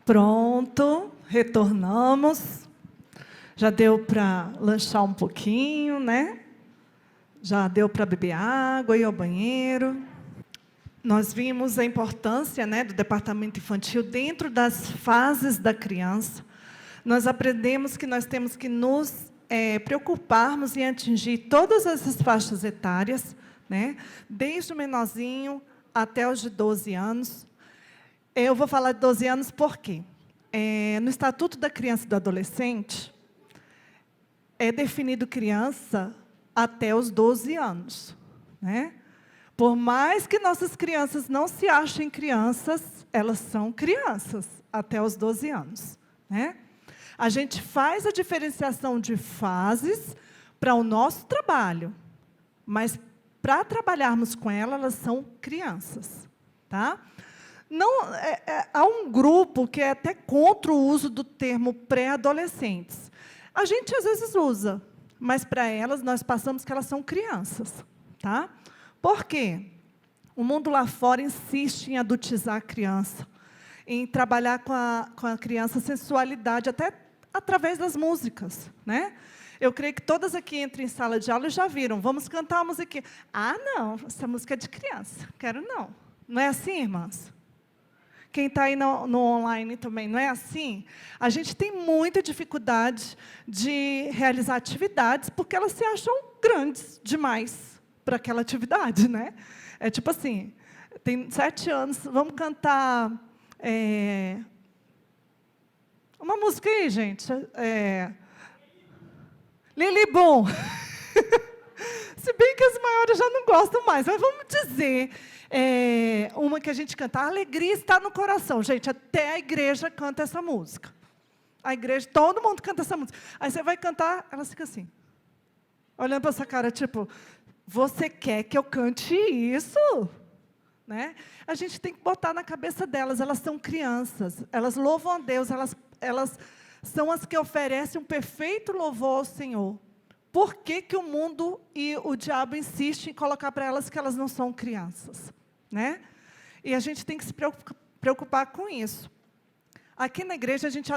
Pronto, retornamos. Já deu para lanchar um pouquinho, né? Já deu para beber água, ir ao banheiro. Nós vimos a importância, né, do departamento infantil dentro das fases da criança. Nós aprendemos que nós temos que nos preocuparmos em atingir todas essas faixas etárias, né? Desde o menorzinho até os de 12 anos. Eu vou falar de 12 anos por quê? No Estatuto da Criança e do Adolescente, é definido criança até os 12 anos. Né? Por mais que nossas crianças não se achem crianças, elas são crianças até os 12 anos. Né? A gente faz a diferenciação de fases para o nosso trabalho, mas para trabalharmos com elas são crianças. Tá? Não, há um grupo que é até contra o uso do termo pré-adolescentes. A gente, às vezes, usa, mas, para elas, nós passamos que elas são crianças. Tá? Por quê? O mundo lá fora insiste em adultizar a criança, em trabalhar com a criança a sensualidade, até através das músicas. Né? Eu creio que todas aqui entram em sala de aula e já viram. Vamos cantar uma musiquinha. Ah, não, essa música é de criança. Quero não. Não é assim, irmãs? Quem está aí no online também, não é assim? A gente tem muita dificuldade de realizar atividades porque elas se acham grandes demais para aquela atividade. Né? É tipo assim, tem 7 anos, vamos cantar uma música aí, gente. Lili Boom. Se bem que as maiores já não gostam mais, mas vamos dizer... uma que a gente canta, a alegria está no coração. Gente, até a igreja canta essa música. A igreja, todo mundo canta essa música. Aí você vai cantar, elas ficam assim, olhando para essa cara, tipo, você quer que eu cante isso? Né? A gente tem que botar na cabeça delas, elas são crianças, elas louvam a Deus, elas são as que oferecem um perfeito louvor ao Senhor. Por que que o mundo e o diabo insistem em colocar para elas que elas não são crianças? Né? E a gente tem que se preocupar com isso. Aqui na igreja a gente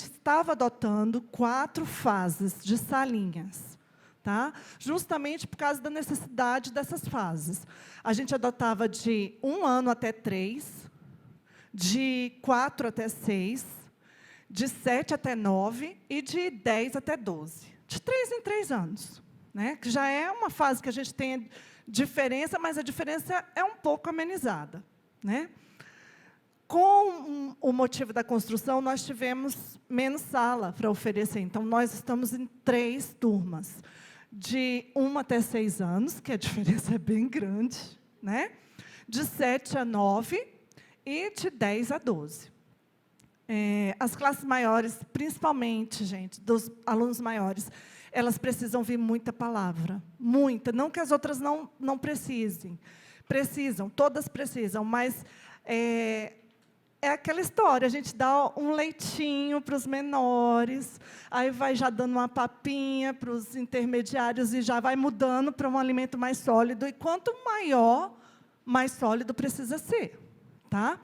estava adotando 4 fases de salinhas. Tá? Justamente por causa da necessidade dessas fases. A gente adotava de 1 ano até 3, de 4 até 6, de 7 até 9 e de 10 até 12. De 3 em 3 anos. Né? Que já é uma fase que a gente tem diferença, mas a diferença é um pouco amenizada. Né? Com o motivo da construção, nós tivemos menos sala para oferecer. Então, nós estamos em 3 turmas. De 1 até 6 anos, que a diferença é bem grande. Né? De 7 a 9 e de 10 a 12. As classes maiores, principalmente, gente, dos alunos maiores, elas precisam ouvir muita palavra. Muita. Não que as outras não precisem. Precisam, todas precisam, mas é aquela história, a gente dá um leitinho para os menores, aí vai já dando uma papinha para os intermediários e já vai mudando para um alimento mais sólido. E quanto maior, mais sólido precisa ser. Tá?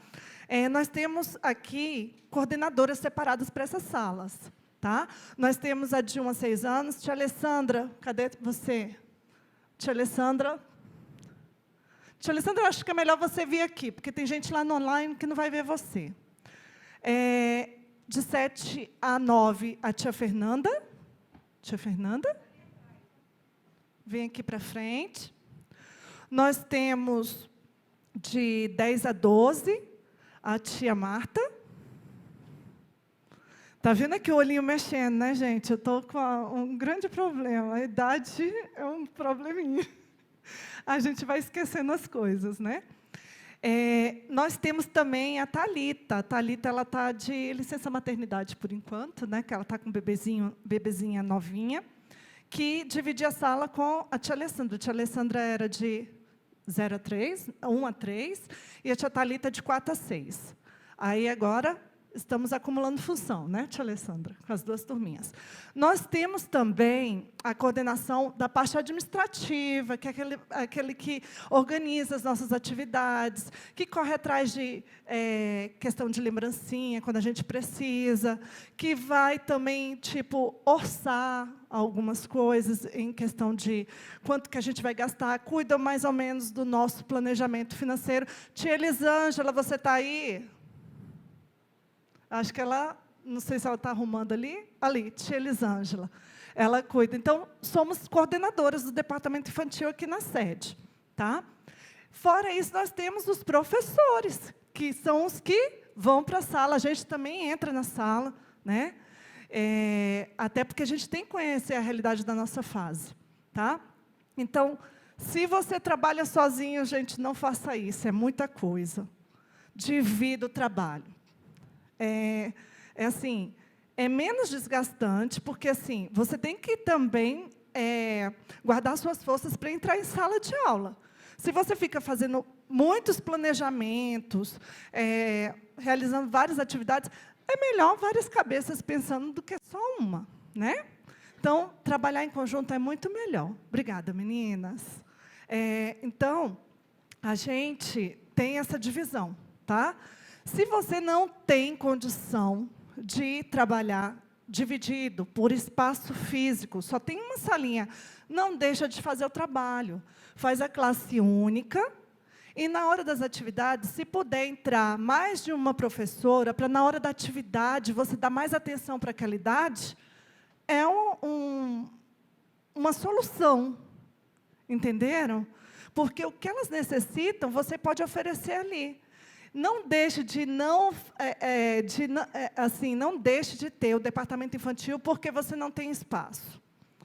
Nós temos aqui coordenadoras separadas para essas salas. Tá? Nós temos a de 1 a 6 anos. Tia Alessandra, cadê você? Tia Alessandra, eu acho que é melhor você vir aqui, porque tem gente lá no online que não vai ver você. De 7 a 9, a tia Fernanda. Tia Fernanda? Vem aqui para frente. Nós temos de 10 a 12, a tia Marta. Está vendo aqui o olhinho mexendo, né, gente? Eu estou com um grande problema. A idade é um probleminha. A gente vai esquecendo as coisas, né? Nós temos também a Thalita. A Thalita está de licença maternidade por enquanto, né? Que ela está com bebezinha novinha, que dividia a sala com a tia Alessandra. A tia Alessandra era de 1 a 3, e a tia Thalita de 4 a 6. Aí agora estamos acumulando função, né, tia Alessandra, com as 2 turminhas. Nós temos também a coordenação da parte administrativa, que é aquele que organiza as nossas atividades, que corre atrás de questão de lembrancinha, quando a gente precisa, que vai também, tipo, orçar algumas coisas em questão de quanto que a gente vai gastar, cuida mais ou menos do nosso planejamento financeiro. Tia Elisângela, você está aí? Acho que ela, não sei se ela está arrumando ali. Ali, tia Elisângela. Ela cuida. Então, somos coordenadoras do departamento infantil aqui na sede. Tá? Fora isso, nós temos os professores, que são os que vão para a sala. A gente também entra na sala, né? Até porque a gente tem que conhecer a realidade da nossa fase. Tá? Então, se você trabalha sozinho, gente, não faça isso. É muita coisa. Divida o trabalho. Assim, é menos desgastante, porque assim, você tem que também guardar suas forças para entrar em sala de aula. Se você fica fazendo muitos planejamentos, realizando várias atividades, é melhor várias cabeças pensando do que só uma, né? Então, trabalhar em conjunto é muito melhor. Obrigada, meninas. Então, a gente tem essa divisão, tá? Se você não tem condição de trabalhar dividido por espaço físico, só tem uma salinha, não deixa de fazer o trabalho. Faz a classe única e, na hora das atividades, se puder entrar mais de uma professora, para, na hora da atividade, você dar mais atenção para aquela idade, é uma solução. Entenderam? Porque o que elas necessitam, você pode oferecer ali. Não deixe de não deixe de ter o departamento infantil porque você não tem espaço.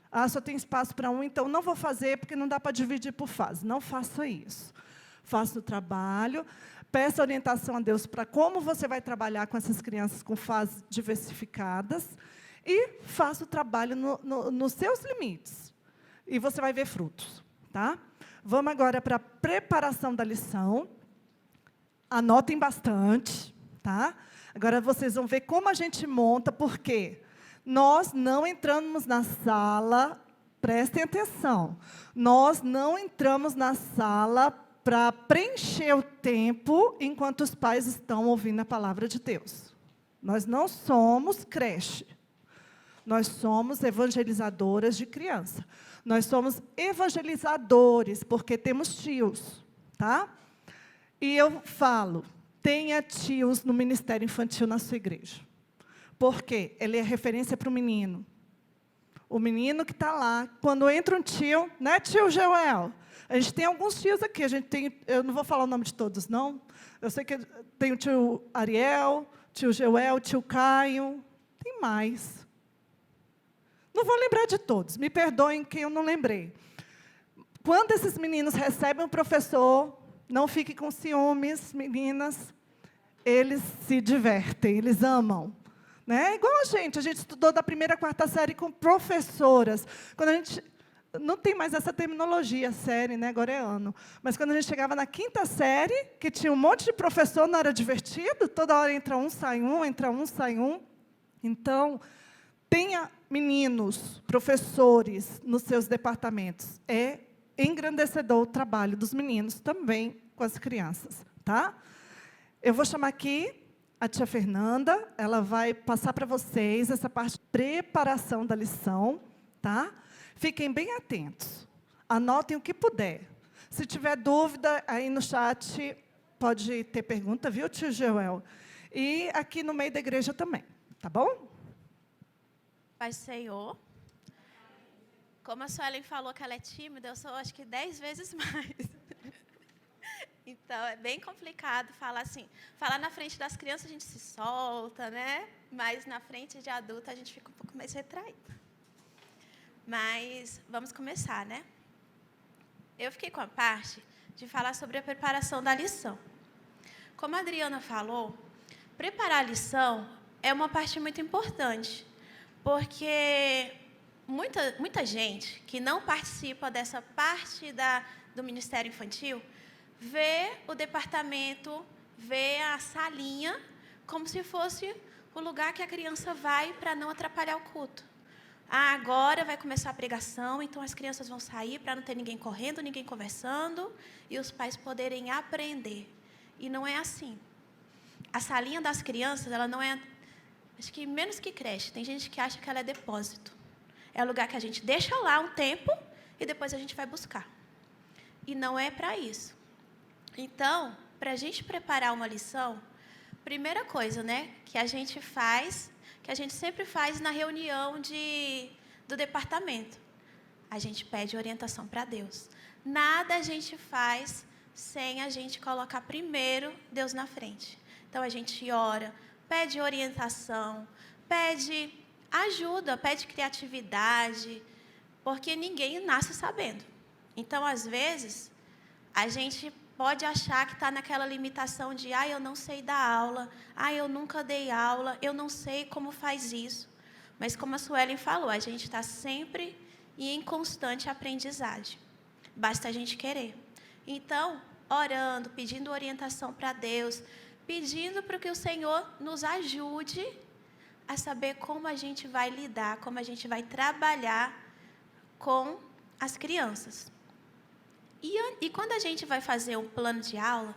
Ah, só tem espaço para um, então não vou fazer porque não dá para dividir por fase. Não faça isso. Faça o trabalho, peça orientação a Deus para como você vai trabalhar com essas crianças com fases diversificadas e faça o trabalho nos seus limites. E você vai ver frutos. Tá? Vamos agora para a preparação da lição. Anotem bastante, tá? Agora vocês vão ver como a gente monta, porque nós não entramos na sala, prestem atenção, nós não entramos na sala para preencher o tempo enquanto os pais estão ouvindo a palavra de Deus. Nós não somos creche, nós somos evangelizadoras de criança. Nós somos evangelizadores, porque temos tios, tá? E eu falo, tenha tios no ministério infantil na sua igreja. Por quê? Ele é referência para o menino. O menino que está lá, quando entra um tio, né, tio Joel? A gente tem alguns tios aqui, eu não vou falar o nome de todos, não. Eu sei que tem o tio Ariel, tio Joel, tio Caio, tem mais. Não vou lembrar de todos, me perdoem quem eu não lembrei. Quando esses meninos recebem um professor, não fiquem com ciúmes, meninas. Eles se divertem, eles amam. Né? Igual a gente estudou da 1ª à 4ª série com professoras. Quando a gente... Não tem mais essa terminologia, série, né? Agora é ano. Mas quando a gente chegava na 5ª série, que tinha um monte de professor, não era divertido? Toda hora entra um, sai um, entra um, sai um. Então, tenha meninos, professores nos seus departamentos. É engrandecedor o trabalho dos meninos também com as crianças, tá? Eu vou chamar aqui a tia Fernanda, ela vai passar para vocês essa parte de preparação da lição, tá? Fiquem bem atentos, anotem o que puder. Se tiver dúvida, aí no chat pode ter pergunta, viu, tio Joel? E aqui no meio da igreja também, tá bom? Pai Senhor. Como a Suelen falou que ela é tímida, eu sou, acho que, 10 vezes mais. Então, é bem complicado falar assim. Falar na frente das crianças, a gente se solta, né? Mas na frente de adulto, a gente fica um pouco mais retraído. Mas vamos começar, né? Eu fiquei com a parte de falar sobre a preparação da lição. Como a Adriana falou, preparar a lição é uma parte muito importante, porque muita gente que não participa dessa parte do Ministério Infantil vê o departamento, vê a salinha como se fosse o lugar que a criança vai para não atrapalhar o culto. Ah, agora vai começar a pregação, então as crianças vão sair para não ter ninguém correndo, ninguém conversando e os pais poderem aprender. E não é assim. A salinha das crianças, ela não é, acho que menos que creche. Tem gente que acha que ela é depósito. É o lugar que a gente deixa lá um tempo e depois a gente vai buscar. E não é para isso. Então, para a gente preparar uma lição, primeira coisa, né, que a gente faz, que a gente sempre faz na reunião do departamento, a gente pede orientação para Deus. Nada a gente faz sem a gente colocar primeiro Deus na frente. Então, a gente ora, pede orientação, pede ajuda, pede criatividade, porque ninguém nasce sabendo. Então, às vezes, a gente pode achar que está naquela limitação de, eu não sei dar aula, eu nunca dei aula, eu não sei como faz isso. Mas como a Suelen falou, a gente está sempre em constante aprendizagem. Basta a gente querer. Então, orando, pedindo orientação para Deus, pedindo para que o Senhor nos ajude a saber como a gente vai lidar, como a gente vai trabalhar com as crianças. E quando a gente vai fazer um plano de aula,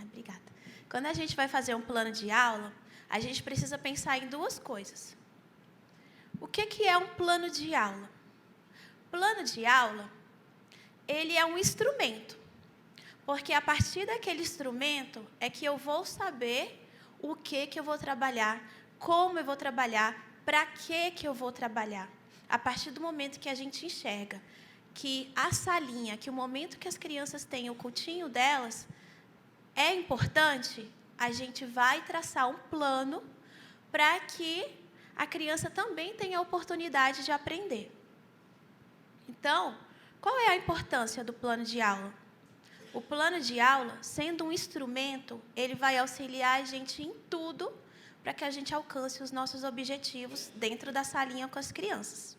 obrigada. Quando a gente vai fazer um plano de aula, a gente precisa pensar em duas coisas. O que é um plano de aula? Plano de aula, ele é um instrumento, porque a partir daquele instrumento é que eu vou saber o que eu vou trabalhar, como eu vou trabalhar, para que eu vou trabalhar. A partir do momento que a gente enxerga que a salinha, que o momento que as crianças têm o cultinho delas é importante, a gente vai traçar um plano para que a criança também tenha a oportunidade de aprender. Então, qual é a importância do plano de aula? O plano de aula, sendo um instrumento, ele vai auxiliar a gente em tudo para que a gente alcance os nossos objetivos dentro da salinha com as crianças.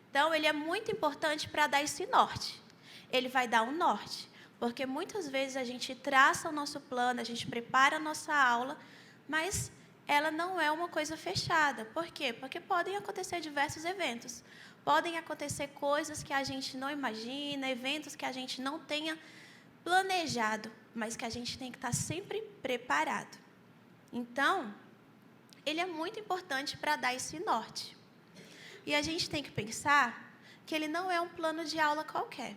Então, ele é muito importante para dar esse norte. Ele vai dar um norte, porque muitas vezes a gente traça o nosso plano, a gente prepara a nossa aula, mas ela não é uma coisa fechada. Por quê? Porque podem acontecer diversos eventos. Podem acontecer coisas que a gente não imagina, eventos que a gente não tenha planejado, mas que a gente tem que estar sempre preparado. Então, ele é muito importante para dar esse norte. E a gente tem que pensar que ele não é um plano de aula qualquer.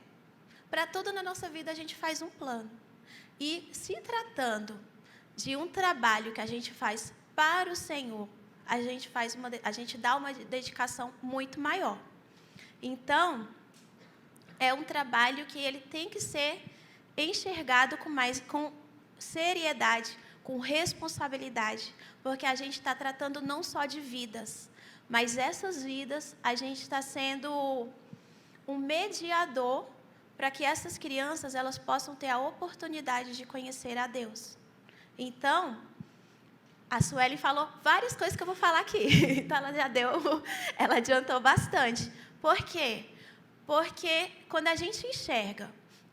Para tudo na nossa vida, a gente faz um plano. E se tratando de um trabalho que a gente faz para o Senhor, a gente dá uma dedicação muito maior. Então, é um trabalho que ele tem que ser enxergado com seriedade, com responsabilidade, porque a gente está tratando não só de vidas, mas essas vidas, a gente está sendo um mediador para que essas crianças elas possam ter a oportunidade de conhecer a Deus. Então, a Suelen falou várias coisas que eu vou falar aqui. Então, ela adiantou bastante. Por quê? Porque quando a gente enxerga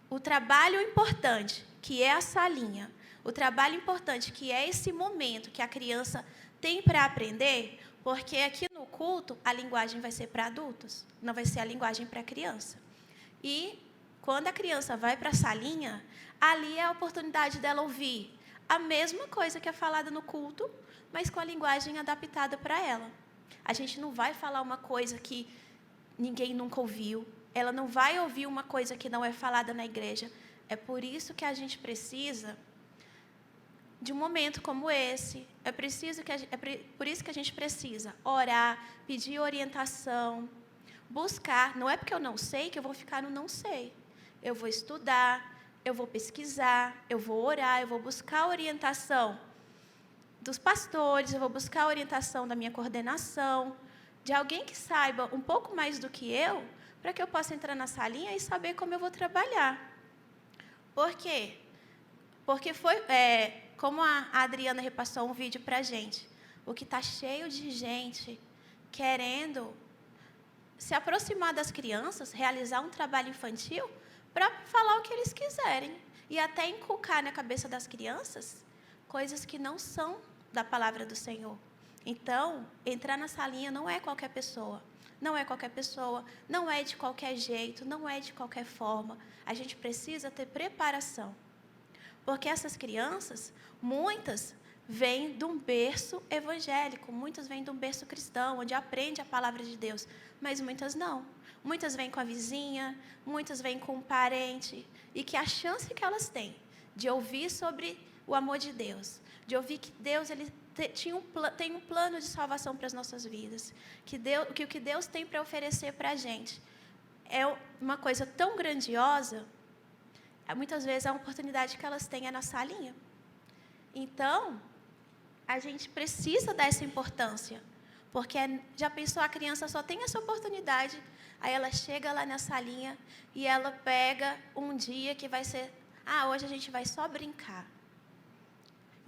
o trabalho importante, que é a salinha, o trabalho importante, que é esse momento que a criança tem para aprender, porque aqui no culto a linguagem vai ser para adultos, não vai ser a linguagem para criança. E quando a criança vai para a salinha, ali é a oportunidade dela ouvir a mesma coisa que é falada no culto, mas com a linguagem adaptada para ela. A gente não vai falar uma coisa que ninguém nunca ouviu, ela não vai ouvir uma coisa que não é falada na igreja. É por isso que a gente precisa de um momento como esse, por isso que a gente precisa orar, pedir orientação, buscar. Não é porque eu não sei que eu vou ficar no não sei. Eu vou estudar, eu vou pesquisar, eu vou orar, eu vou buscar a orientação dos pastores, eu vou buscar a orientação da minha coordenação, de alguém que saiba um pouco mais do que eu, para que eu possa entrar na salinha e saber como eu vou trabalhar. Por quê? Porque como a Adriana repassou um vídeo para a gente, o que está cheio de gente querendo se aproximar das crianças, realizar um trabalho infantil, para falar o que eles quiserem. E até inculcar na cabeça das crianças coisas que não são da palavra do Senhor. Então, entrar na salinha não é qualquer pessoa. Não é qualquer pessoa, não é de qualquer jeito, não é de qualquer forma. A gente precisa ter preparação. Porque essas crianças, muitas vêm de um berço evangélico, muitas vêm de um berço cristão, onde aprende a palavra de Deus, mas muitas não. Muitas vêm com a vizinha, muitas vêm com um parente, e que a chance que elas têm de ouvir sobre o amor de Deus, de ouvir que Deus ele tem um plano de salvação para as nossas vidas, que o que Deus tem para oferecer para a gente é uma coisa tão grandiosa, muitas vezes a oportunidade que elas têm é na salinha. Então, a gente precisa dar essa importância, porque já pensou, a criança só tem essa oportunidade, aí ela chega lá na salinha e ela pega um dia que vai ser, hoje a gente vai só brincar.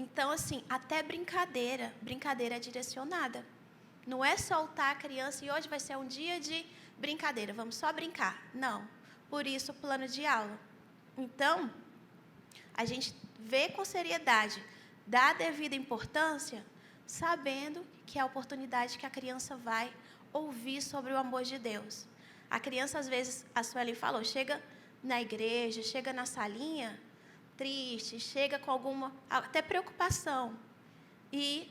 Então, assim, até brincadeira é direcionada. Não é soltar a criança e hoje vai ser um dia de brincadeira, vamos só brincar. Não, por isso o plano de aula. Então, a gente vê com seriedade, dá a devida importância, sabendo que é a oportunidade que a criança vai ouvir sobre o amor de Deus. A criança, às vezes, a Sueli falou, chega na igreja, chega na salinha, triste, chega com alguma, até preocupação. E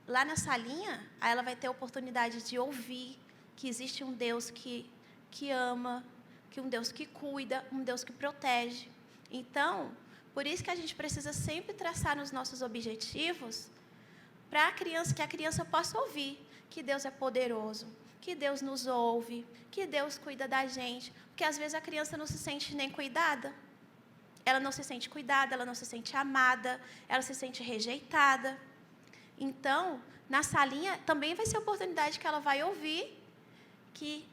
lá na salinha, aí ela vai ter a oportunidade de ouvir que existe um Deus que ama, que um Deus que cuida, um Deus que protege. Então, por isso que a gente precisa sempre traçar nos nossos objetivos para a criança, que a criança possa ouvir que Deus é poderoso, que Deus nos ouve, que Deus cuida da gente, porque às vezes a criança não se sente nem cuidada. Ela não se sente cuidada, ela não se sente amada, ela se sente rejeitada. Então, na salinha, também vai ser a oportunidade que ela vai ouvir que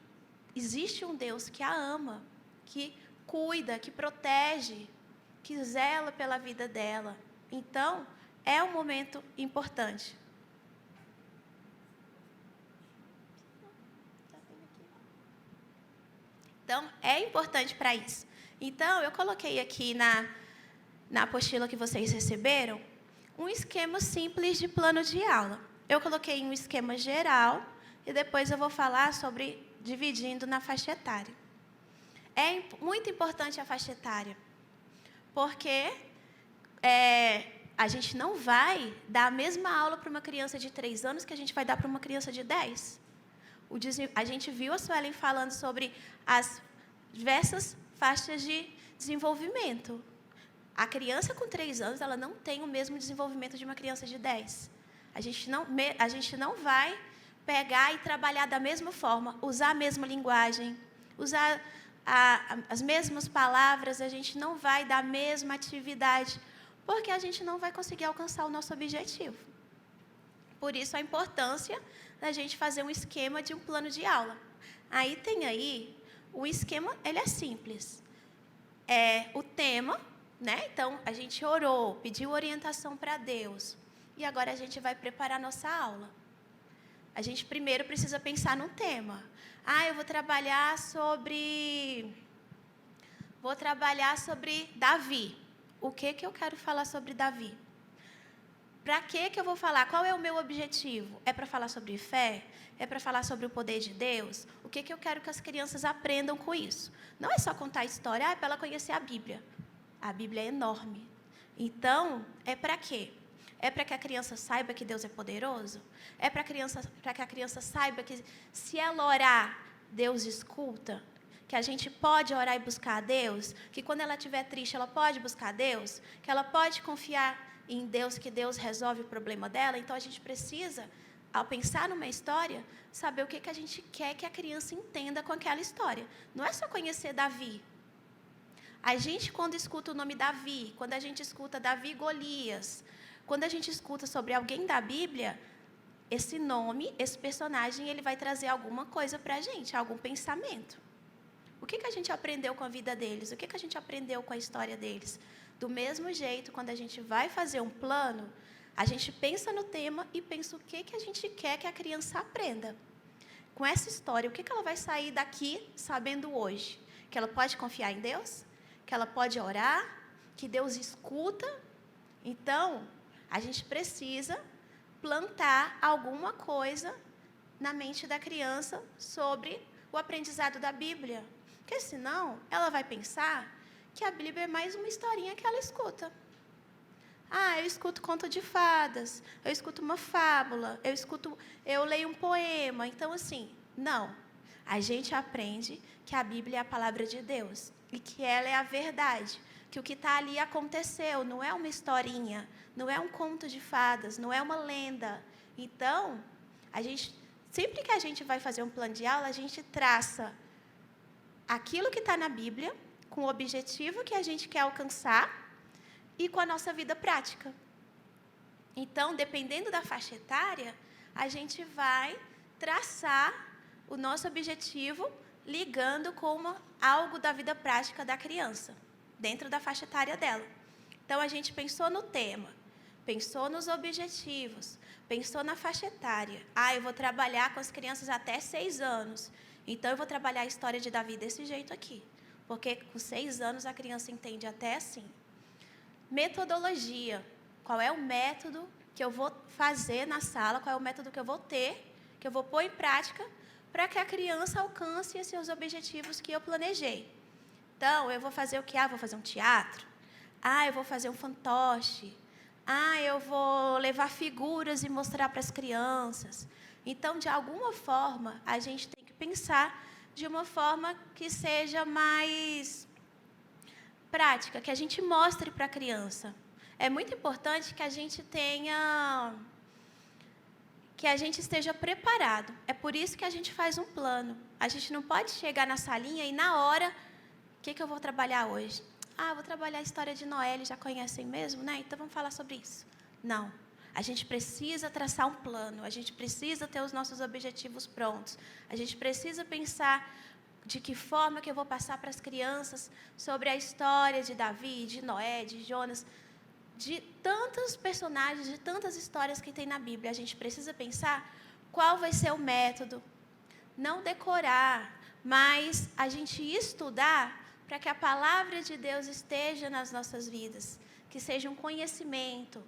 existe um Deus que a ama, que cuida, que protege, que zela pela vida dela. Então, é um momento importante. Então, é importante para isso. Então, eu coloquei aqui na apostila que vocês receberam, um esquema simples de plano de aula. Eu coloquei um esquema geral e depois eu vou falar sobre dividindo na faixa etária. É muito importante a faixa etária, porque a gente não vai dar a mesma aula para uma criança de 3 anos que a gente vai dar para uma criança de 10. A gente viu a Suelen falando sobre as diversas faixas de desenvolvimento. A criança com 3 anos, ela não tem o mesmo desenvolvimento de uma criança de 10. A gente não vai pegar e trabalhar da mesma forma, usar a mesma linguagem, usar as mesmas palavras, a gente não vai dar a mesma atividade, porque a gente não vai conseguir alcançar o nosso objetivo. Por isso, a importância da gente fazer um esquema de um plano de aula. O esquema, ele é simples. É o tema, né? Então, a gente orou, pediu orientação para Deus. E agora a gente vai preparar a nossa aula. A gente primeiro precisa pensar num tema. Eu vou trabalhar sobre Davi. O que eu quero falar sobre Davi? Para que eu vou falar? Qual é o meu objetivo? É para falar sobre fé? É para falar sobre o poder de Deus? O que eu quero que as crianças aprendam com isso? Não é só contar a história, é para ela conhecer a Bíblia. A Bíblia é enorme. Então, é para quê? É para que a criança saiba que Deus é poderoso? É para que a criança saiba que se ela orar, Deus escuta? Que a gente pode orar e buscar a Deus? Que quando ela estiver triste, ela pode buscar a Deus? Que ela pode confiar em Deus, que Deus resolve o problema dela? Então, a gente precisa, ao pensar numa história, saber o que a gente quer que a criança entenda com aquela história. Não é só conhecer Davi. A gente, quando escuta o nome Davi, quando a gente escuta Davi e Golias, quando a gente escuta sobre alguém da Bíblia, esse nome, esse personagem, ele vai trazer alguma coisa para a gente, algum pensamento. O que a gente aprendeu com a vida deles? O que a gente aprendeu com a história deles? Do mesmo jeito, quando a gente vai fazer um plano, a gente pensa no tema e pensa o que a gente quer que a criança aprenda. Com essa história, o que ela vai sair daqui sabendo hoje? Que ela pode confiar em Deus? Que ela pode orar? Que Deus escuta? Então, a gente precisa plantar alguma coisa na mente da criança sobre o aprendizado da Bíblia. Porque senão ela vai pensar que a Bíblia é mais uma historinha que ela escuta. Ah, eu escuto conto de fadas, eu escuto uma fábula, eu leio um poema. Então, assim, não. A gente aprende que a Bíblia é a palavra de Deus e que ela é a verdade, que o que está ali aconteceu, não é uma historinha, não é um conto de fadas, não é uma lenda. Então, sempre que a gente vai fazer um plano de aula, a gente traça aquilo que está na Bíblia, com o objetivo que a gente quer alcançar e com a nossa vida prática. Então, dependendo da faixa etária, a gente vai traçar o nosso objetivo ligando com algo da vida prática da criança, dentro da faixa etária dela. Então, a gente pensou no tema, pensou nos objetivos, pensou na faixa etária. Ah, eu vou trabalhar com as crianças até 6 anos. Então, eu vou trabalhar a história de Davi desse jeito aqui. Porque com 6 anos a criança entende até assim. Metodologia. Qual é o método que eu vou fazer na sala? Qual é o método que eu vou ter, que eu vou pôr em prática, para que a criança alcance os seus objetivos que eu planejei? Então, eu vou fazer o quê? Ah, vou fazer um teatro. Ah, eu vou fazer um fantoche. Ah, eu vou levar figuras e mostrar para as crianças. Então, de alguma forma, a gente tem que pensar de uma forma que seja mais prática, que a gente mostre para a criança. É muito importante que a gente esteja preparado. É por isso que a gente faz um plano. A gente não pode chegar na salinha e na hora, o que eu vou trabalhar hoje? Ah, vou trabalhar a história de Noé, eles já conhecem mesmo, né? Então vamos falar sobre isso. Não. A gente precisa traçar um plano, a gente precisa ter os nossos objetivos prontos. A gente precisa pensar de que forma que eu vou passar para as crianças sobre a história de Davi, de Noé, de Jonas, de tantos personagens, de tantas histórias que tem na Bíblia. A gente precisa pensar qual vai ser o método. Não decorar, mas a gente estudar para que a palavra de Deus esteja nas nossas vidas, que seja um conhecimento,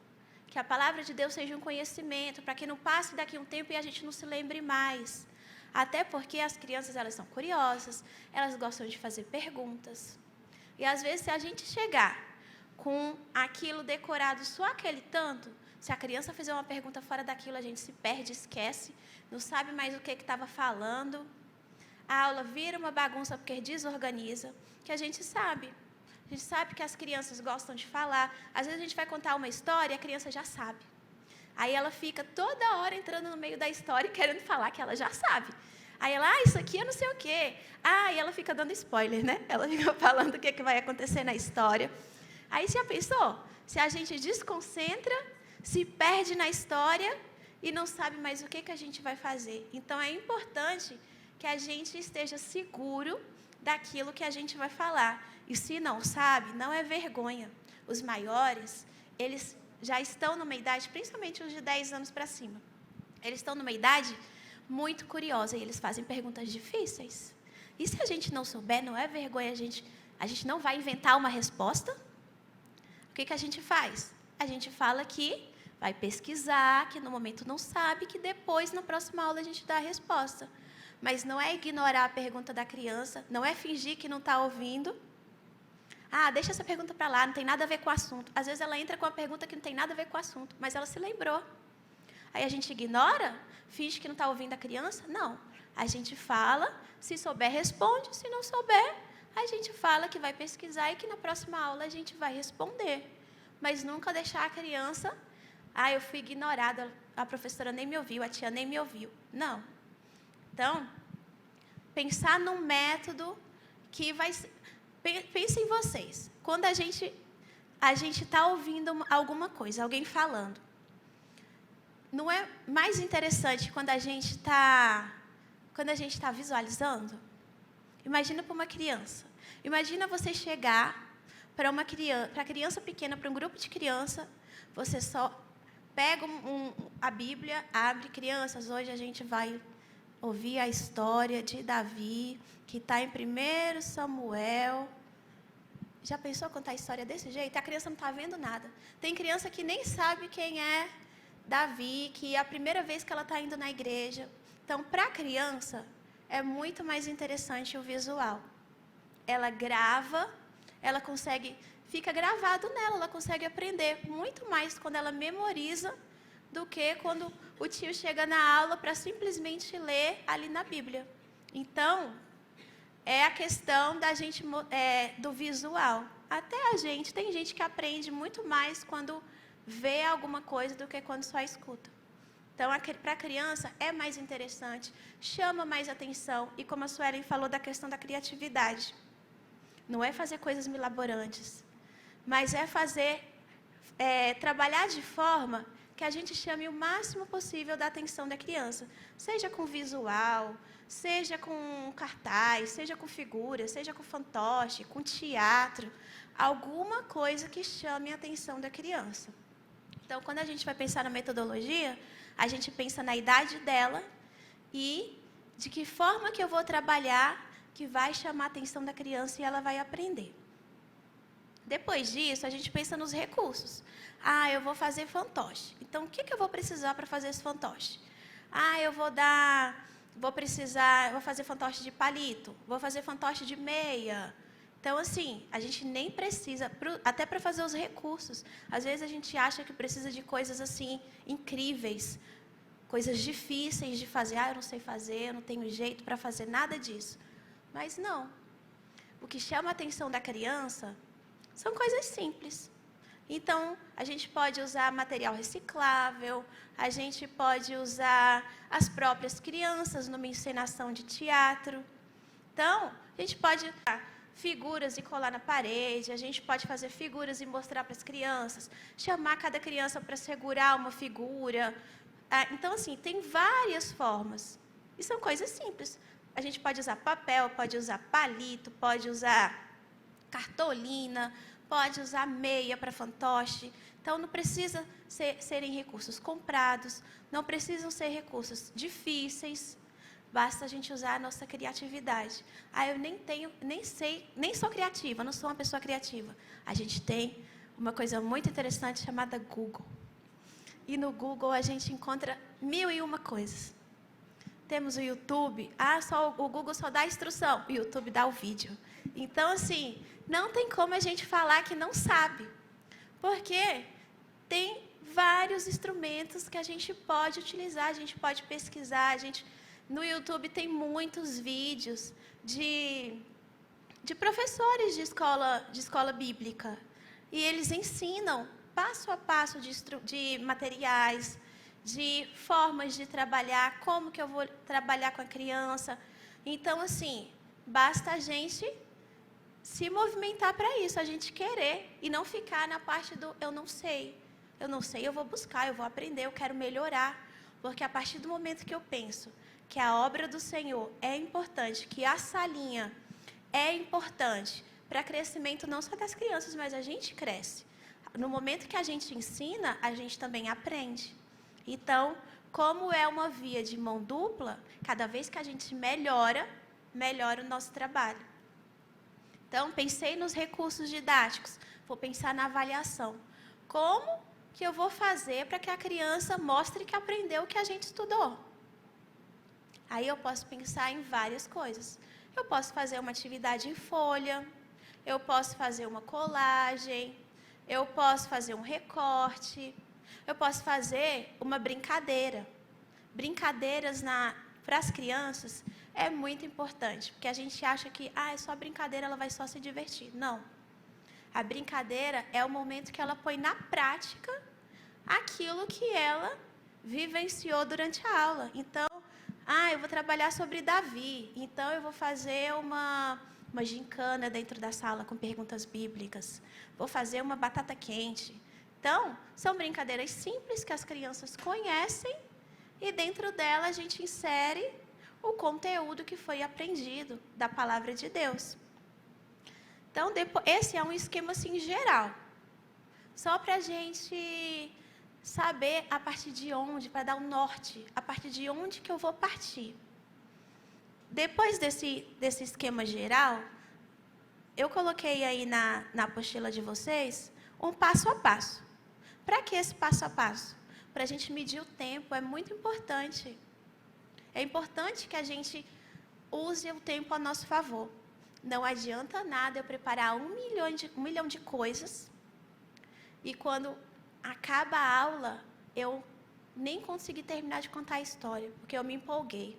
que a palavra de Deus seja um conhecimento, para que não passe daqui um tempo e a gente não se lembre mais. Até porque as crianças, elas são curiosas, elas gostam de fazer perguntas. E às vezes, se a gente chegar com aquilo decorado só aquele tanto, se a criança fizer uma pergunta fora daquilo, a gente se perde, esquece, não sabe mais o que estava falando. A aula vira uma bagunça porque desorganiza, que a gente sabe. A gente sabe que as crianças gostam de falar. Às vezes a gente vai contar uma história e a criança já sabe. Aí ela fica toda hora entrando no meio da história e querendo falar que ela já sabe. Aí ela, isso aqui eu não sei o quê. E ela fica dando spoiler, né? Ela fica falando o que vai acontecer na história. Aí você já pensou? Se a gente desconcentra, se perde na história e não sabe mais o que a gente vai fazer. Então é importante que a gente esteja seguro daquilo que a gente vai falar. E se não sabe, não é vergonha. Os maiores, eles já estão numa idade, principalmente os de 10 anos para cima, eles estão numa idade muito curiosa e eles fazem perguntas difíceis. E se a gente não souber, não é vergonha, a gente não vai inventar uma resposta? O que a gente faz? A gente fala que vai pesquisar, que no momento não sabe, que depois, na próxima aula, a gente dá a resposta. Mas não é ignorar a pergunta da criança, não é fingir que não está ouvindo. Deixa essa pergunta para lá, não tem nada a ver com o assunto. Às vezes ela entra com uma pergunta que não tem nada a ver com o assunto, mas ela se lembrou. Aí a gente ignora, finge que não está ouvindo a criança? Não. A gente fala, se souber, responde, se não souber, a gente fala que vai pesquisar e que na próxima aula a gente vai responder. Mas nunca deixar a criança, eu fui ignorada, a professora nem me ouviu, a tia nem me ouviu. Não. Então, pensar num método que vai... Pensem em vocês. Quando a gente está ouvindo alguma coisa, alguém falando, não é mais interessante quando a gente está visualizando? Imagina para uma criança. Imagina você chegar para a criança pequena, para um grupo de criança, você só pega a Bíblia, abre, crianças, hoje a gente vai ouvir a história de Davi, que está em 1 Samuel. Já pensou contar a história desse jeito? A criança não está vendo nada. Tem criança que nem sabe quem é Davi, que é a primeira vez que ela está indo na igreja. Então, para a criança, é muito mais interessante o visual. Ela grava, ela consegue, fica gravado nela, ela consegue aprender muito mais quando ela memoriza do que quando o tio chega na aula para simplesmente ler ali na Bíblia. Então, é a questão da gente, do visual. Até a gente, tem gente que aprende muito mais quando vê alguma coisa do que quando só escuta. Então, para a criança é mais interessante, chama mais atenção. E como a Suelen falou da questão da criatividade, não é fazer coisas milaborantes, mas é fazer, trabalhar de forma que a gente chame o máximo possível da atenção da criança. Seja com visual, seja com cartaz, seja com figura, seja com fantoche, com teatro, alguma coisa que chame a atenção da criança. Então, quando a gente vai pensar na metodologia, a gente pensa na idade dela e de que forma que eu vou trabalhar que vai chamar a atenção da criança e ela vai aprender. Depois disso, a gente pensa nos recursos. Eu vou fazer fantoche. Então, o que eu vou precisar para fazer esse fantoche? Eu vou fazer fantoche de palito, vou fazer fantoche de meia. Então, assim, a gente nem precisa, até para fazer os recursos. Às vezes a gente acha que precisa de coisas assim, incríveis, coisas difíceis de fazer. Eu não sei fazer, eu não tenho jeito para fazer nada disso. Mas não. O que chama a atenção da criança são coisas simples. Então, a gente pode usar material reciclável, a gente pode usar as próprias crianças numa encenação de teatro. Então, a gente pode usar figuras e colar na parede, a gente pode fazer figuras e mostrar para as crianças, chamar cada criança para segurar uma figura. Então, assim, tem várias formas. E são coisas simples. A gente pode usar papel, pode usar palito, pode usar cartolina, pode usar meia para fantoche. Então, não precisa serem recursos comprados, não precisam ser recursos difíceis. Basta a gente usar a nossa criatividade. Eu nem sou criativa, não sou uma pessoa criativa. A gente tem uma coisa muito interessante chamada Google. E no Google a gente encontra 1001 coisas. Temos o YouTube, o Google só dá a instrução, o YouTube dá o vídeo. Então, assim, não tem como a gente falar que não sabe. Porque tem vários instrumentos que a gente pode utilizar, a gente pode pesquisar, no YouTube tem muitos vídeos de professores de escola bíblica. E eles ensinam passo a passo de materiais, de formas de trabalhar, como que eu vou trabalhar com a criança. Então, assim, basta a gente se movimentar para isso, a gente querer e não ficar na parte do eu não sei. Eu não sei, eu vou buscar, eu vou aprender, eu quero melhorar. Porque a partir do momento que eu penso que a obra do Senhor é importante, que a salinha é importante para crescimento não só das crianças, mas a gente cresce. No momento que a gente ensina, a gente também aprende. Então, como é uma via de mão dupla, cada vez que a gente melhora o nosso trabalho. Então, pensei nos recursos didáticos, vou pensar na avaliação. Como que eu vou fazer para que a criança mostre que aprendeu o que a gente estudou? Aí eu posso pensar em várias coisas. Eu posso fazer uma atividade em folha, eu posso fazer uma colagem, eu posso fazer um recorte, eu posso fazer uma brincadeira. Brincadeiras para as crianças é muito importante, porque a gente acha que é só brincadeira, ela vai só se divertir. Não. A brincadeira é o momento que ela põe na prática aquilo que ela vivenciou durante a aula. Então, eu vou trabalhar sobre Davi, então eu vou fazer uma gincana dentro da sala com perguntas bíblicas, vou fazer uma batata quente. Então, são brincadeiras simples que as crianças conhecem e dentro dela a gente insere o conteúdo que foi aprendido da palavra de Deus. Então, esse é um esquema assim geral, só para a gente saber a partir de onde, para dar um norte, a partir de onde que eu vou partir. Depois desse esquema geral, eu coloquei aí na apostila de vocês um passo a passo. Para que esse passo a passo? para a gente medir o tempo é muito importante. É importante que a gente use o tempo a nosso favor. Não adianta nada eu preparar um milhão de coisas e quando acaba a aula, eu nem consegui terminar de contar a história, porque eu me empolguei.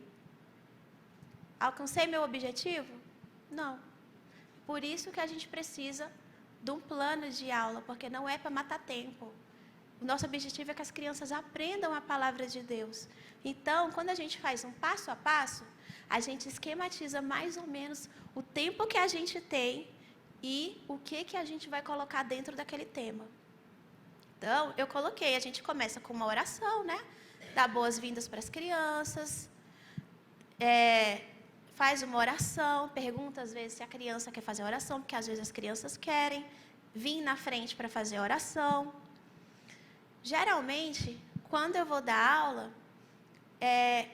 Alcancei meu objetivo? Não. Por isso que a gente precisa de um plano de aula, porque não é para matar tempo. O nosso objetivo é que as crianças aprendam a palavra de Deus. Então, quando a gente faz um passo a passo, a gente esquematiza mais ou menos o tempo que a gente tem e o que a gente vai colocar dentro daquele tema. Então, eu coloquei, a gente começa com uma oração, né? Dá boas-vindas para as crianças, faz uma oração, pergunta às vezes se a criança quer fazer a oração, porque às vezes as crianças querem vir na frente para fazer a oração. Geralmente, quando eu vou dar aula,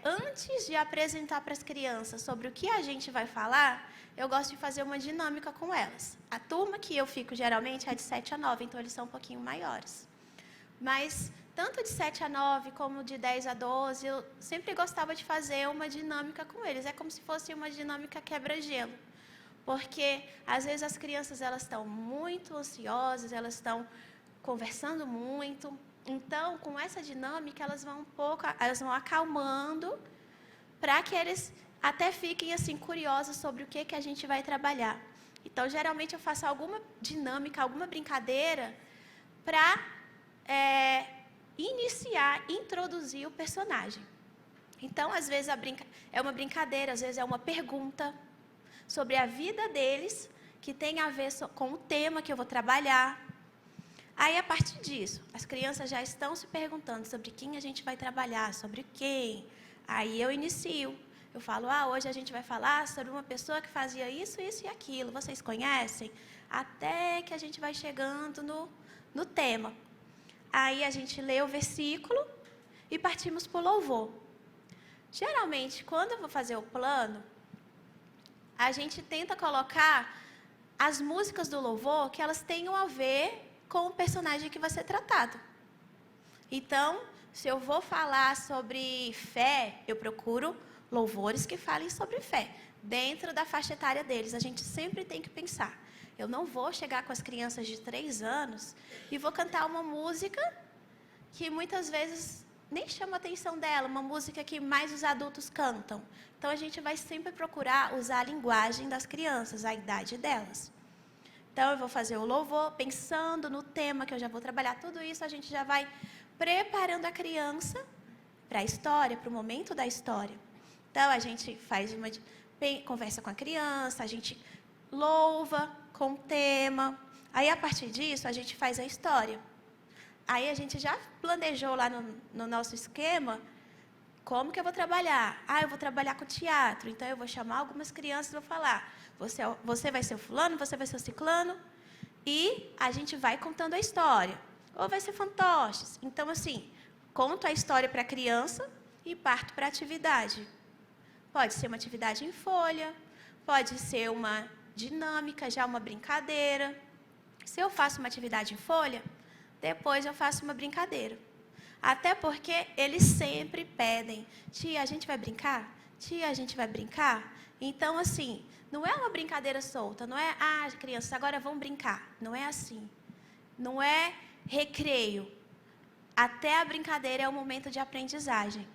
antes de apresentar para as crianças sobre o que a gente vai falar, eu gosto de fazer uma dinâmica com elas. A turma que eu fico geralmente é de 7 a 9, então eles são um pouquinho maiores. Mas, tanto de 7 a 9 como de 10 a 12, eu sempre gostava de fazer uma dinâmica com eles. É como se fosse uma dinâmica quebra-gelo. Porque, às vezes, as crianças elas estão muito ansiosas, elas estão conversando muito. Então, com essa dinâmica, elas vão acalmando para que eles até fiquem assim curiosos sobre o que a gente vai trabalhar. Então, geralmente eu faço alguma dinâmica, alguma brincadeira para introduzir o personagem. Então, às vezes é uma brincadeira, às vezes é uma pergunta sobre a vida deles que tem a ver com o tema que eu vou trabalhar. Aí, a partir disso, as crianças já estão se perguntando sobre quem a gente vai trabalhar, sobre quem. Aí eu inicio. Eu falo, hoje a gente vai falar sobre uma pessoa que fazia isso, isso e aquilo. Vocês conhecem? Até que a gente vai chegando no tema. Aí a gente lê o versículo e partimos para o louvor. Geralmente, quando eu vou fazer o plano, a gente tenta colocar as músicas do louvor que elas tenham a ver com o personagem que vai ser tratado. Então, se eu vou falar sobre fé, eu procuro louvores que falem sobre fé. Dentro da faixa etária deles, a gente sempre tem que pensar. Eu não vou chegar com as crianças de 3 anos e vou cantar uma música que muitas vezes nem chama a atenção dela, uma música que mais os adultos cantam. Então, a gente vai sempre procurar usar a linguagem das crianças, a idade delas. Então, eu vou fazer o louvor pensando no tema que eu já vou trabalhar. Tudo isso a gente já vai preparando a criança para a história, para o momento da história. Então, a gente conversa com a criança, a gente louva com o tema. Aí, a partir disso, a gente faz a história. Aí, a gente já planejou lá no nosso esquema como que eu vou trabalhar. Eu vou trabalhar com teatro, então eu vou chamar algumas crianças e vou falar, você vai ser o fulano, você vai ser o ciclano, e a gente vai contando a história. Ou vai ser fantoches. Então, assim, conto a história para a criança e parto para a atividade. Pode ser uma atividade em folha, pode ser uma dinâmica, já uma brincadeira. Se eu faço uma atividade em folha, depois eu faço uma brincadeira. Até porque eles sempre pedem, tia, a gente vai brincar? Tia, a gente vai brincar? Então, assim, não é uma brincadeira solta, não é, crianças, agora vão brincar. Não é assim. Não é recreio. Até a brincadeira é o momento de aprendizagem.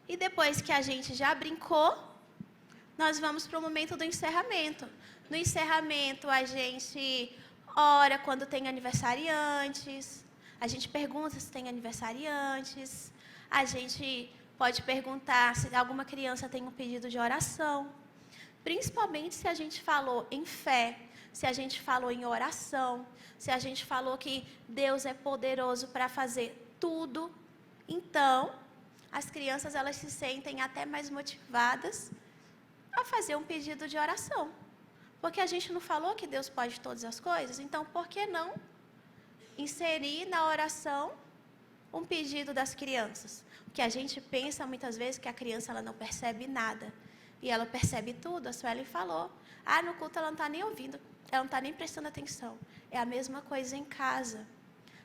E depois que a gente já brincou, nós vamos para o momento do encerramento. No encerramento, a gente ora quando tem aniversariantes, a gente pergunta se tem aniversariantes, a gente pode perguntar se alguma criança tem um pedido de oração, principalmente se a gente falou em fé, se a gente falou em oração, se a gente falou que Deus é poderoso para fazer tudo. Então, as crianças elas se sentem até mais motivadas a fazer um pedido de oração. Porque a gente não falou que Deus pode todas as coisas, então por que não inserir na oração um pedido das crianças? Porque a gente pensa muitas vezes que a criança ela não percebe nada. E ela percebe tudo, a Suelen falou. No culto ela não está nem ouvindo, ela não está nem prestando atenção. É a mesma coisa em casa.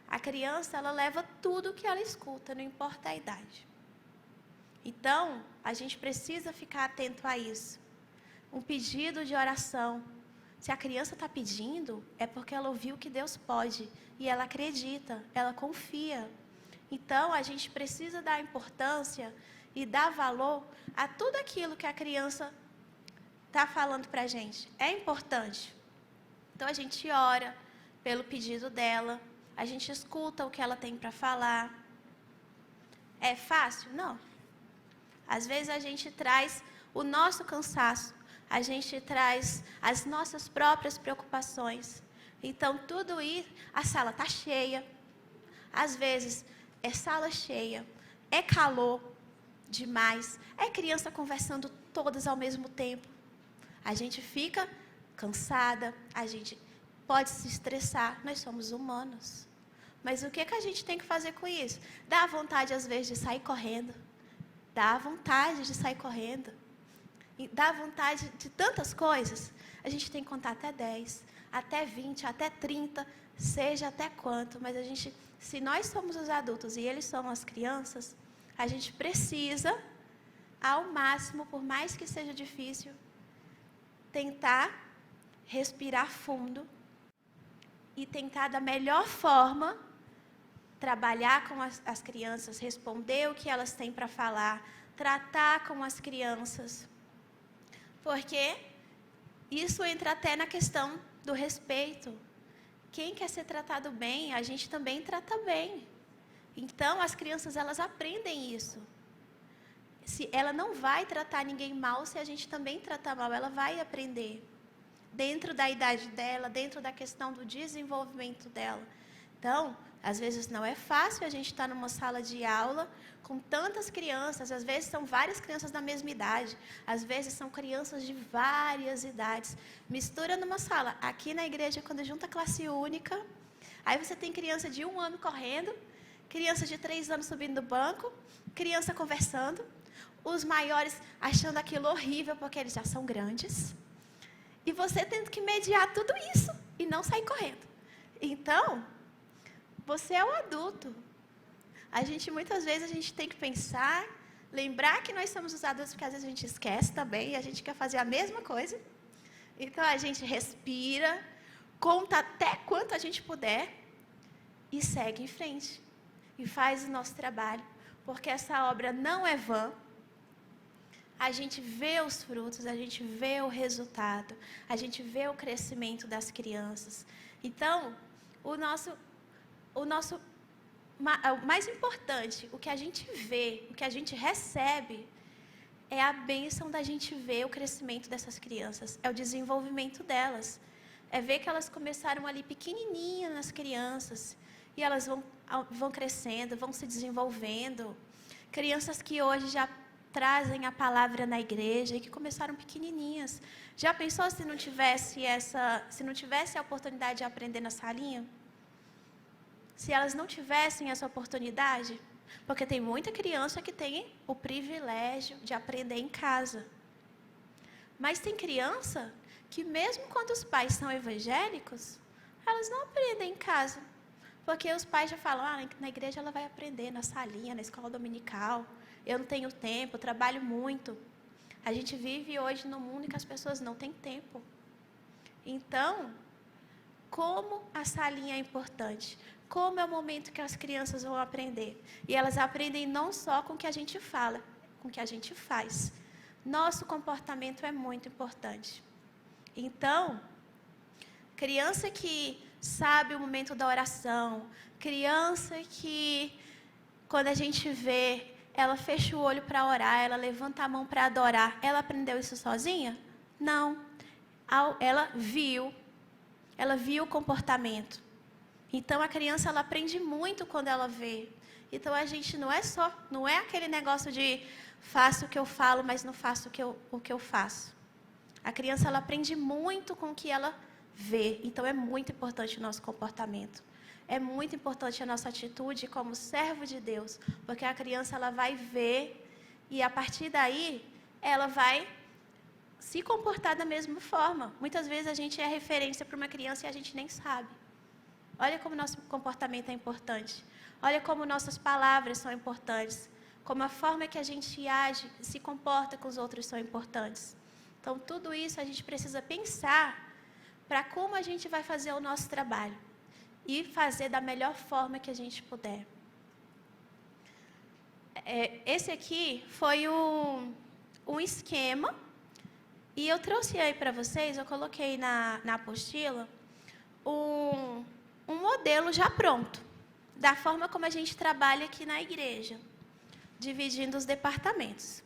A criança, ela leva tudo que ela escuta, não importa a idade. Então, a gente precisa ficar atento a isso. Um pedido de oração. Se a criança está pedindo, é porque ela ouviu que Deus pode. E ela acredita, ela confia. Então, a gente precisa dar importância e dar valor a tudo aquilo que a criança está falando para a gente. É importante. Então, a gente ora pelo pedido dela. A gente escuta o que ela tem para falar. É fácil? Não. Às vezes, a gente traz o nosso cansaço. A gente traz as nossas próprias preocupações. Então, tudo isso, a sala está cheia. Às vezes, é sala cheia, é calor demais, é criança conversando todas ao mesmo tempo. A gente fica cansada, a gente pode se estressar, nós somos humanos. Mas o que a gente tem que fazer com isso? Dá vontade, às vezes, de sair correndo. Dá vontade de sair correndo. Dá vontade de tantas coisas. A gente tem que contar até 10, até 20, até 30, seja até quanto. Mas a gente, se nós somos os adultos e eles são as crianças, a gente precisa, ao máximo, por mais que seja difícil, tentar respirar fundo e tentar da melhor forma trabalhar com as crianças, responder o que elas têm para falar, tratar com as crianças. Porque isso entra até na questão do respeito. Quem quer ser tratado bem, a gente também trata bem. Então, as crianças, elas aprendem isso. Ela não vai tratar ninguém mal se a gente também tratar mal, ela vai aprender. Dentro da idade dela, dentro da questão do desenvolvimento dela. Então, às vezes não é fácil a gente estar numa sala de aula com tantas crianças, às vezes são várias crianças da mesma idade, às vezes são crianças de várias idades, mistura numa sala. Aqui na igreja, quando junta classe única, aí você tem criança de 1 ano correndo, criança de 3 anos subindo no banco, criança conversando, os maiores achando aquilo horrível porque eles já são grandes, e você tendo que mediar tudo isso e não sair correndo. Então, você é o adulto. Muitas vezes, a gente tem que pensar, lembrar que nós somos os adultos, porque às vezes a gente esquece também, e a gente quer fazer a mesma coisa. Então, a gente respira, conta até quanto a gente puder, e segue em frente. E faz o nosso trabalho, porque essa obra não é vã. A gente vê os frutos, a gente vê o resultado, a gente vê o crescimento das crianças. Então, o mais importante, o que a gente vê, o que a gente recebe, é a bênção da gente ver o crescimento dessas crianças, é o desenvolvimento delas. É ver que elas começaram ali pequenininhas nas crianças, e elas vão crescendo, vão se desenvolvendo. Crianças que hoje já trazem a palavra na igreja e que começaram pequenininhas. Já pensou se não tivesse a oportunidade de aprender na salinha? Se elas não tivessem essa oportunidade? Porque tem muita criança que tem o privilégio de aprender em casa. Mas tem criança que mesmo quando os pais são evangélicos, elas não aprendem em casa. Porque os pais já falam, na igreja ela vai aprender, na salinha, na escola dominical. Eu não tenho tempo, eu trabalho muito. A gente vive hoje num mundo em que as pessoas não têm tempo. Então, como a salinha é importante? Como é o momento que as crianças vão aprender? E elas aprendem não só com o que a gente fala, com o que a gente faz. Nosso comportamento é muito importante. Então, criança que sabe o momento da oração, criança que, quando a gente vê, ela fecha o olho para orar, ela levanta a mão para adorar, ela aprendeu isso sozinha? Não. Ela viu o comportamento. Então, a criança, ela aprende muito quando ela vê. Então, a gente não é aquele negócio de faço o que eu falo, mas não faço o que eu faço. A criança, ela aprende muito com o que ela vê. Então, é muito importante o nosso comportamento. É muito importante a nossa atitude como servo de Deus. Porque a criança, ela vai ver e, a partir daí, ela vai se comportar da mesma forma. Muitas vezes, a gente é referência para uma criança e a gente nem sabe. Olha como nosso comportamento é importante. Olha como nossas palavras são importantes. Como a forma que a gente age, se comporta com os outros são importantes. Então, tudo isso a gente precisa pensar para como a gente vai fazer o nosso trabalho. E fazer da melhor forma que a gente puder. Esse aqui foi um esquema. E eu trouxe aí para vocês, eu coloquei na apostila, um modelo já pronto, da forma como a gente trabalha aqui na igreja, dividindo os departamentos.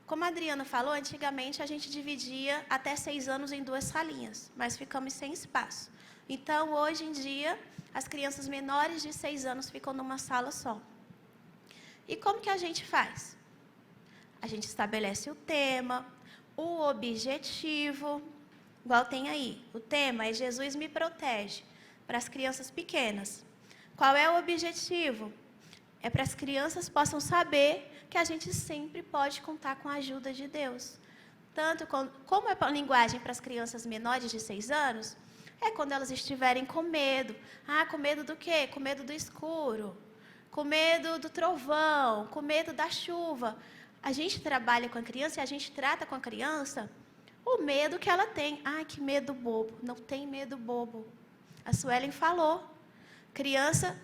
Como a Adriana falou, antigamente a gente dividia até 6 anos em 2 salinhas, mas ficamos sem espaço. Então, hoje em dia, as crianças menores de 6 anos ficam numa sala só. E como que a gente faz? A gente estabelece o tema, o objetivo, igual tem aí. O tema é Jesus me protege, para as crianças pequenas. Qual é o objetivo? É para as crianças possam saber que a gente sempre pode contar com a ajuda de Deus. Tanto como é a linguagem para as crianças menores de 6 anos, é quando elas estiverem com medo. Ah, com medo do quê? Com medo do escuro, com medo do trovão, com medo da chuva. A gente trabalha com a criança e a gente trata com a criança o medo que ela tem. Ai, que medo bobo. Não tem medo bobo. A Suelen falou. Criança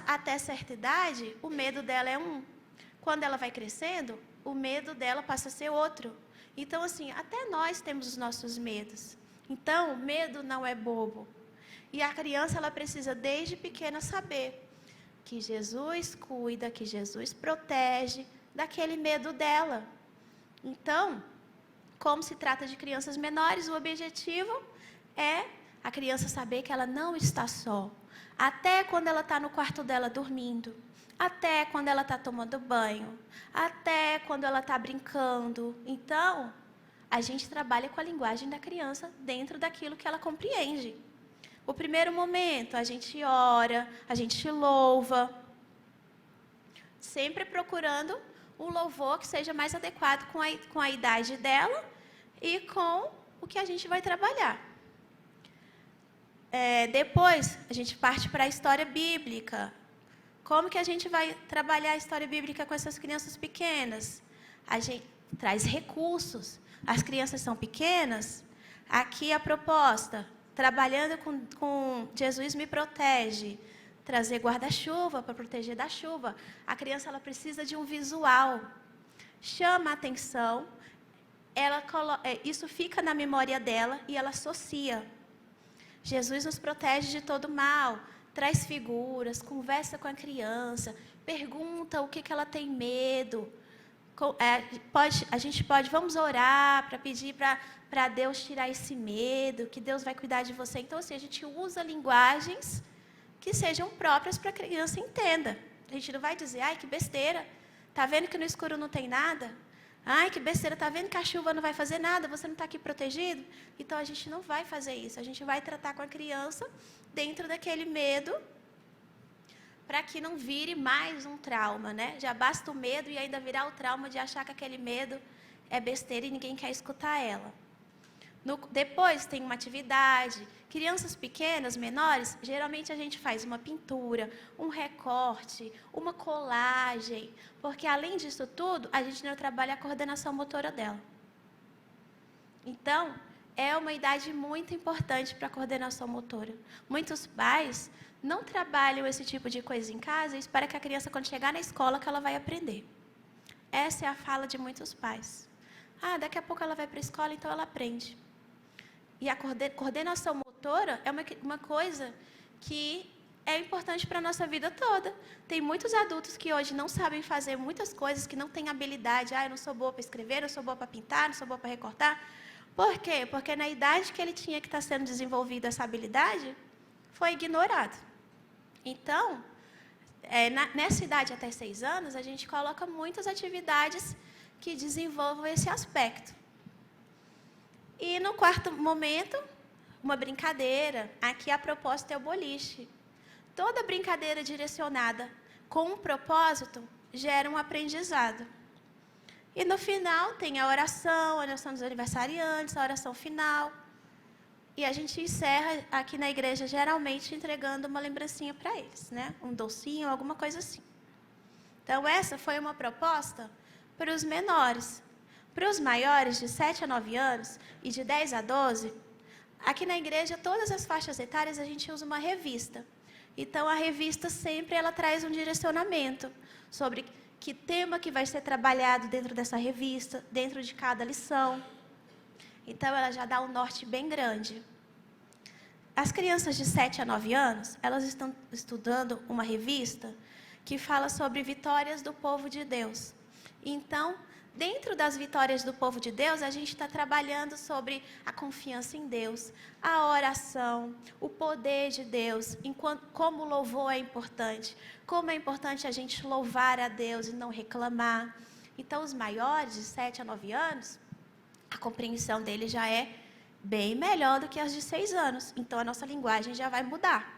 até certa idade, o medo dela é um. Quando ela vai crescendo, o medo dela passa a ser outro. Então, assim, até nós temos os nossos medos. Então, medo não é bobo. E a criança, ela precisa, desde pequena, saber que Jesus cuida, que Jesus protege daquele medo dela. Então, como se trata de crianças menores, o objetivo é a criança saber que ela não está só. Até quando ela está no quarto dela dormindo, até quando ela está tomando banho, até quando ela está brincando. Então, a gente trabalha com a linguagem da criança dentro daquilo que ela compreende. O primeiro momento, a gente ora, a gente louva, sempre procurando um louvor que seja mais adequado com a idade dela e com o que a gente vai trabalhar. Depois, a gente parte para a história bíblica. Como que a gente vai trabalhar a história bíblica com essas crianças pequenas? A gente traz recursos. As crianças são pequenas. Aqui a proposta, trabalhando com Jesus me protege. Trazer guarda-chuva para proteger da chuva. A criança, ela precisa de um visual. Chama a atenção. Isso fica na memória dela e ela associa. Jesus nos protege de todo mal. Traz figuras, conversa com a criança, pergunta o que ela tem medo. A gente pode, vamos orar para pedir para Deus tirar esse medo, que Deus vai cuidar de você. Então, assim, a gente usa linguagens que sejam próprias para a criança entenda. A gente não vai dizer, ai, que besteira, tá vendo que no escuro não tem nada? Ai, que besteira, tá vendo que a chuva não vai fazer nada, você não está aqui protegido? Então, a gente não vai fazer isso, a gente vai tratar com a criança dentro daquele medo, para que não vire mais um trauma, né? Já basta o medo e ainda virar o trauma de achar que aquele medo é besteira e ninguém quer escutar ela. Depois tem uma atividade. Crianças pequenas, menores, geralmente a gente faz uma pintura, um recorte, uma colagem, porque além disso tudo, a gente não trabalha a coordenação motora dela. Então, é uma idade muito importante para a coordenação motora. Muitos pais não trabalham esse tipo de coisa em casa e esperam que a criança, quando chegar na escola, que ela vai aprender. Essa é a fala de muitos pais. Ah, daqui a pouco ela vai para a escola, então ela aprende. E a coordenação motora é uma coisa que é importante para a nossa vida toda. Tem muitos adultos que hoje não sabem fazer muitas coisas, que não têm habilidade. Ah, eu não sou boa para escrever, não sou boa para pintar, não sou boa para recortar. Por quê? Porque na idade que ele tinha que estar sendo desenvolvida essa habilidade, foi ignorado. Então, nessa idade até 6 anos, a gente coloca muitas atividades que desenvolvam esse aspecto. E no quarto momento, uma brincadeira. Aqui a proposta é o boliche. Toda brincadeira direcionada com um propósito gera um aprendizado. E no final tem a oração dos aniversariantes, a oração final. E a gente encerra aqui na igreja, geralmente, entregando uma lembrancinha para eles, né? Um docinho, alguma coisa assim. Então, essa foi uma proposta para os menores. Para os maiores, de 7 a 9 anos e de 10 a 12, aqui na igreja, todas as faixas etárias, a gente usa uma revista. Então, a revista sempre ela traz um direcionamento sobre que tema que vai ser trabalhado dentro dessa revista, dentro de cada lição. Então, ela já dá um norte bem grande. As crianças de 7 a 9 anos, elas estão estudando uma revista que fala sobre vitórias do povo de Deus. Então, dentro das vitórias do povo de Deus, a gente está trabalhando sobre a confiança em Deus, a oração, o poder de Deus, como o louvor é importante, como é importante a gente louvar a Deus e não reclamar. Então, os maiores, de 7 a 9 anos, a compreensão deles já é bem melhor do que as de 6 anos. Então, a nossa linguagem já vai mudar.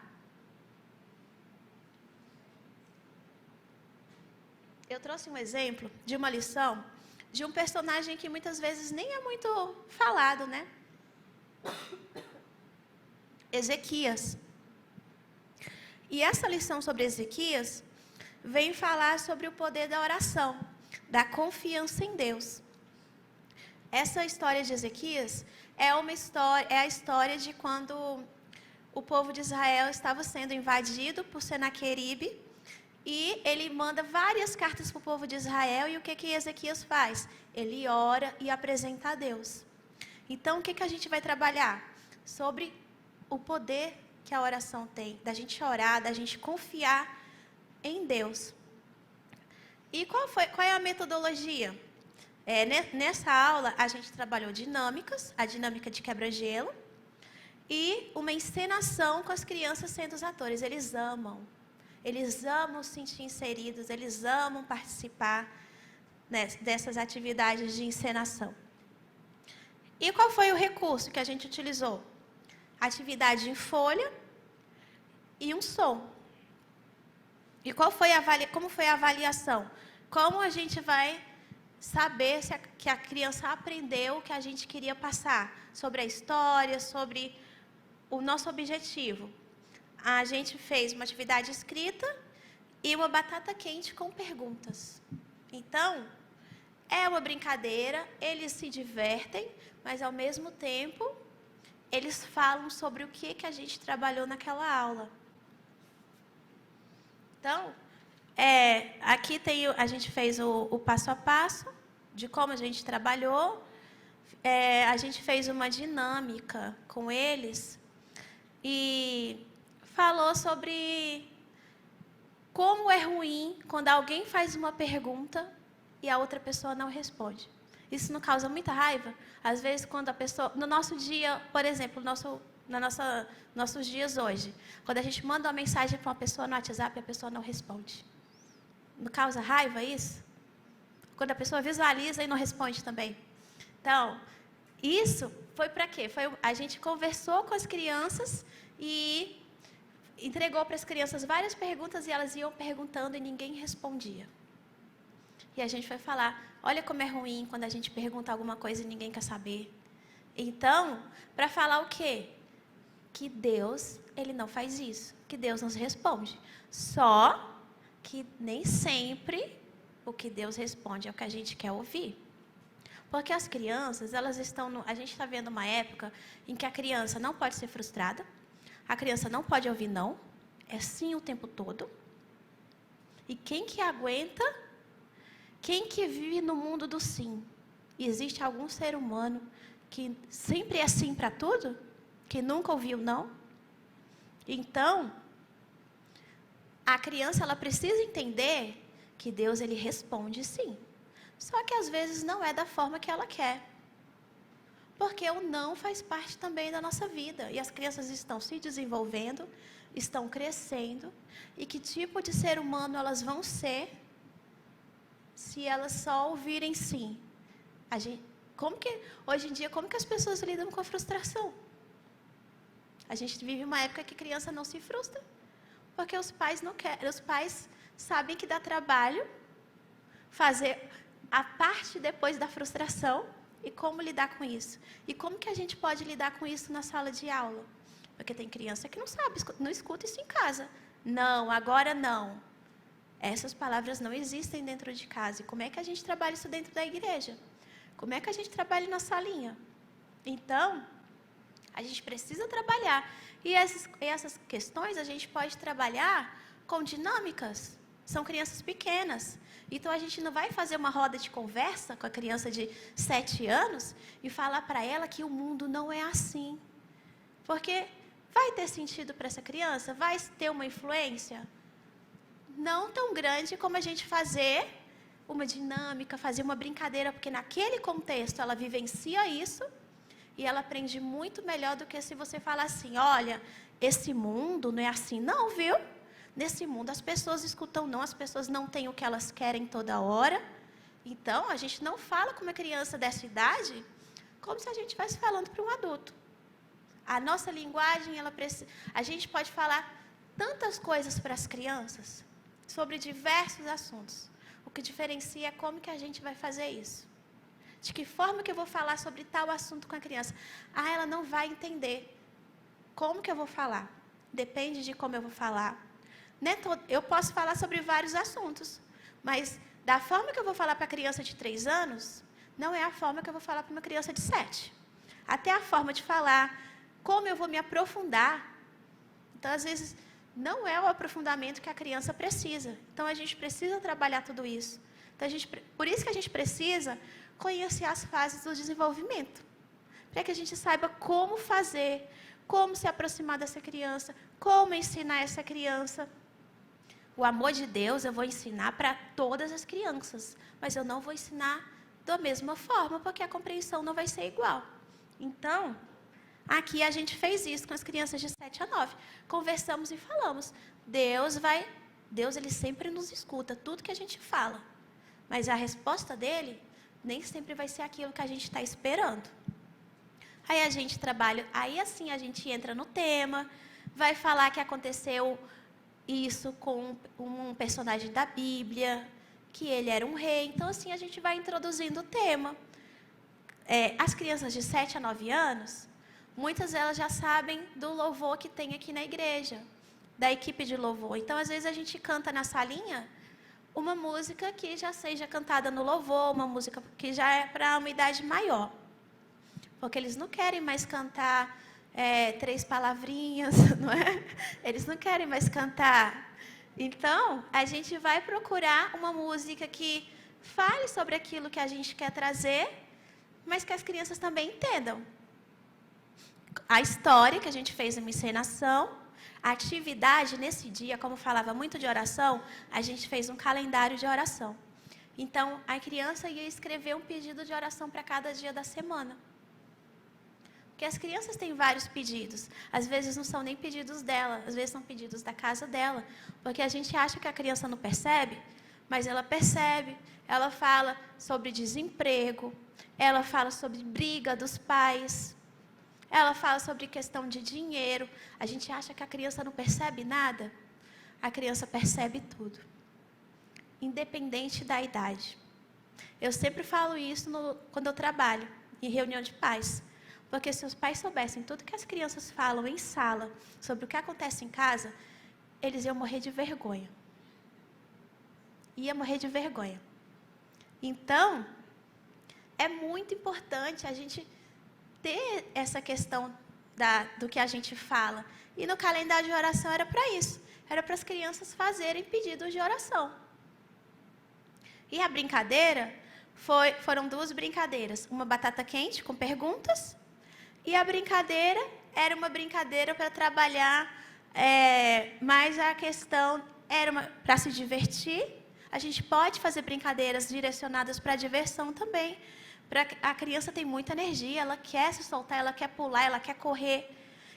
Eu trouxe um exemplo de uma lição de um personagem que muitas vezes nem é muito falado, né? Ezequias. E essa lição sobre Ezequias vem falar sobre o poder da oração, da confiança em Deus. Essa história de Ezequias é a história de quando o povo de Israel estava sendo invadido por Senaqueribe. E ele manda várias cartas para o povo de Israel. E o que Ezequias faz? Ele ora e apresenta a Deus. Então, o que a gente vai trabalhar? Sobre o poder que a oração tem. Da gente orar, da gente confiar em Deus. E qual é a metodologia? Nessa aula, a gente trabalhou dinâmicas. A dinâmica de quebra-gelo. E uma encenação com as crianças sendo os atores. Eles amam. Eles amam se sentir inseridos, eles amam participar, né, dessas atividades de encenação. E qual foi o recurso que a gente utilizou? Atividade em folha e um som. E como foi a avaliação? Como a gente vai saber que a criança aprendeu o que a gente queria passar? Sobre a história, sobre o nosso objetivo. A gente fez uma atividade escrita e uma batata quente com perguntas. Então, é uma brincadeira, eles se divertem, mas ao mesmo tempo, eles falam sobre o que a gente trabalhou naquela aula. Então, aqui a gente fez o passo a passo de como a gente trabalhou. A gente fez uma dinâmica com eles e falou sobre como é ruim quando alguém faz uma pergunta e a outra pessoa não responde. Isso não causa muita raiva? Às vezes, quando a pessoa... No nosso dia, por exemplo, nossos dias hoje, quando a gente manda uma mensagem para uma pessoa no WhatsApp e a pessoa não responde. Não causa raiva isso? Quando a pessoa visualiza e não responde também. Então, isso foi para quê? A gente conversou com as crianças e entregou para as crianças várias perguntas e elas iam perguntando e ninguém respondia. E a gente vai falar, olha como é ruim quando a gente pergunta alguma coisa e ninguém quer saber. Então, para falar o quê? Que Deus, Ele não faz isso. Que Deus nos responde. Só que nem sempre o que Deus responde é o que a gente quer ouvir. Porque as crianças, elas estão... A gente está vendo uma época em que a criança não pode ser frustrada. A criança não pode ouvir não, é sim o tempo todo. E quem que aguenta, quem que vive no mundo do sim? E existe algum ser humano que sempre é sim para tudo? Que nunca ouviu não? Então, a criança ela precisa entender que Deus ele responde sim. Só que às vezes não é da forma que ela quer. Porque o não faz parte também da nossa vida. E as crianças estão se desenvolvendo, estão crescendo. E que tipo de ser humano elas vão ser se elas só ouvirem sim? Hoje em dia, como que as pessoas lidam com a frustração? A gente vive uma época que criança não se frustra. Porque os pais não querem. Os pais sabem que dá trabalho fazer a parte depois da frustração E como lidar com isso? E como que a gente pode lidar com isso na sala de aula? Porque tem criança que não sabe, não escuta isso em casa. Não, agora não. Essas palavras não existem dentro de casa. E como é que a gente trabalha isso dentro da igreja? Como é que a gente trabalha na salinha? Então, a gente precisa trabalhar. E essas questões a gente pode trabalhar com dinâmicas. São crianças pequenas. Então, a gente não vai fazer uma roda de conversa com a criança de 7 anos e falar para ela que o mundo não é assim. Porque vai ter sentido para essa criança? Vai ter uma influência? Não tão grande como a gente fazer uma dinâmica, fazer uma brincadeira, porque naquele contexto ela vivencia isso e ela aprende muito melhor do que se você falar assim, olha, esse mundo não é assim não, viu? Nesse mundo as pessoas escutam não, as pessoas não têm o que elas querem toda hora. Então, a gente não fala com uma criança dessa idade como se a gente estivesse falando para um adulto. A nossa linguagem, a gente pode falar tantas coisas para as crianças sobre diversos assuntos. O que diferencia é como que a gente vai fazer isso. De que forma que eu vou falar sobre tal assunto com a criança? Ah, ela não vai entender. Como que eu vou falar? Depende de como eu vou falar. Eu posso falar sobre vários assuntos, mas da forma que eu vou falar para a criança de 3 anos, não é a forma que eu vou falar para uma criança de 7. Até a forma de falar, como eu vou me aprofundar. Então, às vezes, não é o aprofundamento que a criança precisa. Então, a gente precisa trabalhar tudo isso. Então, por isso que a gente precisa conhecer as fases do desenvolvimento. Para que a gente saiba como fazer, como se aproximar dessa criança, como ensinar essa criança. O amor de Deus eu vou ensinar para todas as crianças, mas eu não vou ensinar da mesma forma, porque a compreensão não vai ser igual. Então, aqui a gente fez isso com as crianças de 7 a 9. Conversamos e falamos. Deus ele sempre nos escuta, tudo que a gente fala. Mas a resposta dele nem sempre vai ser aquilo que a gente está esperando. Aí a gente trabalha, aí assim a gente entra no tema, vai falar que aconteceu isso com um personagem da Bíblia, que ele era um rei. Então, assim, a gente vai introduzindo o tema. As crianças de 7 a 9 anos, muitas delas já sabem do louvor que tem aqui na igreja, da equipe de louvor. Então, às vezes, a gente canta na salinha uma música que já seja cantada no louvor, uma música que já é para uma idade maior. Porque eles não querem mais cantar 3 palavrinhas, não é? Eles não querem mais cantar. Então, a gente vai procurar uma música que fale sobre aquilo que a gente quer trazer, mas que as crianças também entendam. A história que a gente fez uma encenação, a atividade nesse dia, como falava muito de oração, a gente fez um calendário de oração. Então, a criança ia escrever um pedido de oração para cada dia da semana. Porque as crianças têm vários pedidos. Às vezes não são nem pedidos dela, às vezes são pedidos da casa dela. Porque a gente acha que a criança não percebe, mas ela percebe. Ela fala sobre desemprego, ela fala sobre briga dos pais, ela fala sobre questão de dinheiro. A gente acha que a criança não percebe nada. A criança percebe tudo, independente da idade. Eu sempre falo isso quando eu trabalho em reunião de pais. Porque se os pais soubessem tudo que as crianças falam em sala, sobre o que acontece em casa, eles iam morrer de vergonha. Ia morrer de vergonha. Então, é muito importante a gente ter essa questão do que a gente fala. E no calendário de oração era para isso. Era para as crianças fazerem pedidos de oração. E a brincadeira, foram 2 brincadeiras. Uma batata quente com perguntas. E a brincadeira era uma brincadeira para trabalhar mais a questão, para se divertir. A gente pode fazer brincadeiras direcionadas para a diversão também. A criança tem muita energia, ela quer se soltar, ela quer pular, ela quer correr.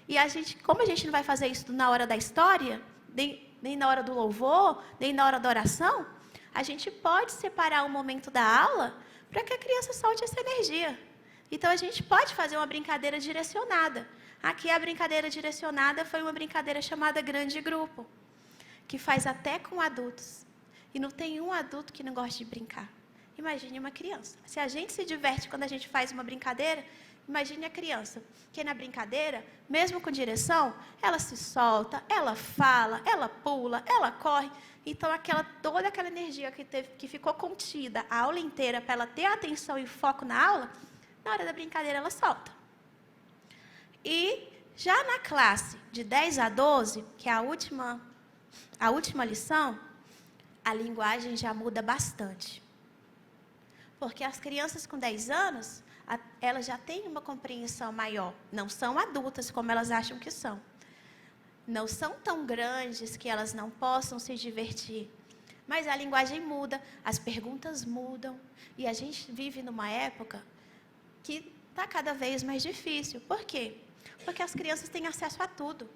E como a gente não vai fazer isso na hora da história, nem na hora do louvor, nem na hora da oração, a gente pode separar um momento da aula para que a criança solte essa energia. Então, a gente pode fazer uma brincadeira direcionada. Aqui, a brincadeira direcionada foi uma brincadeira chamada Grande Grupo, que faz até com adultos. E não tem um adulto que não gosta de brincar. imagine uma criança. Se a gente se diverte quando a gente faz uma brincadeira, imagine a criança, que na brincadeira, mesmo com direção, ela se solta, ela fala, ela pula, ela corre. Então, toda aquela energia que ficou contida a aula inteira para ela ter atenção e foco na aula, na hora da brincadeira ela solta. E já na classe de 10 a 12, que é a última lição, a linguagem já muda bastante. Porque as crianças com 10 anos, elas já têm uma compreensão maior. Não são adultas como elas acham que são. Não são tão grandes que elas não possam se divertir. Mas a linguagem muda, as perguntas mudam. E a gente vive numa época que está cada vez mais difícil. Por quê? Porque as crianças têm acesso a tudo.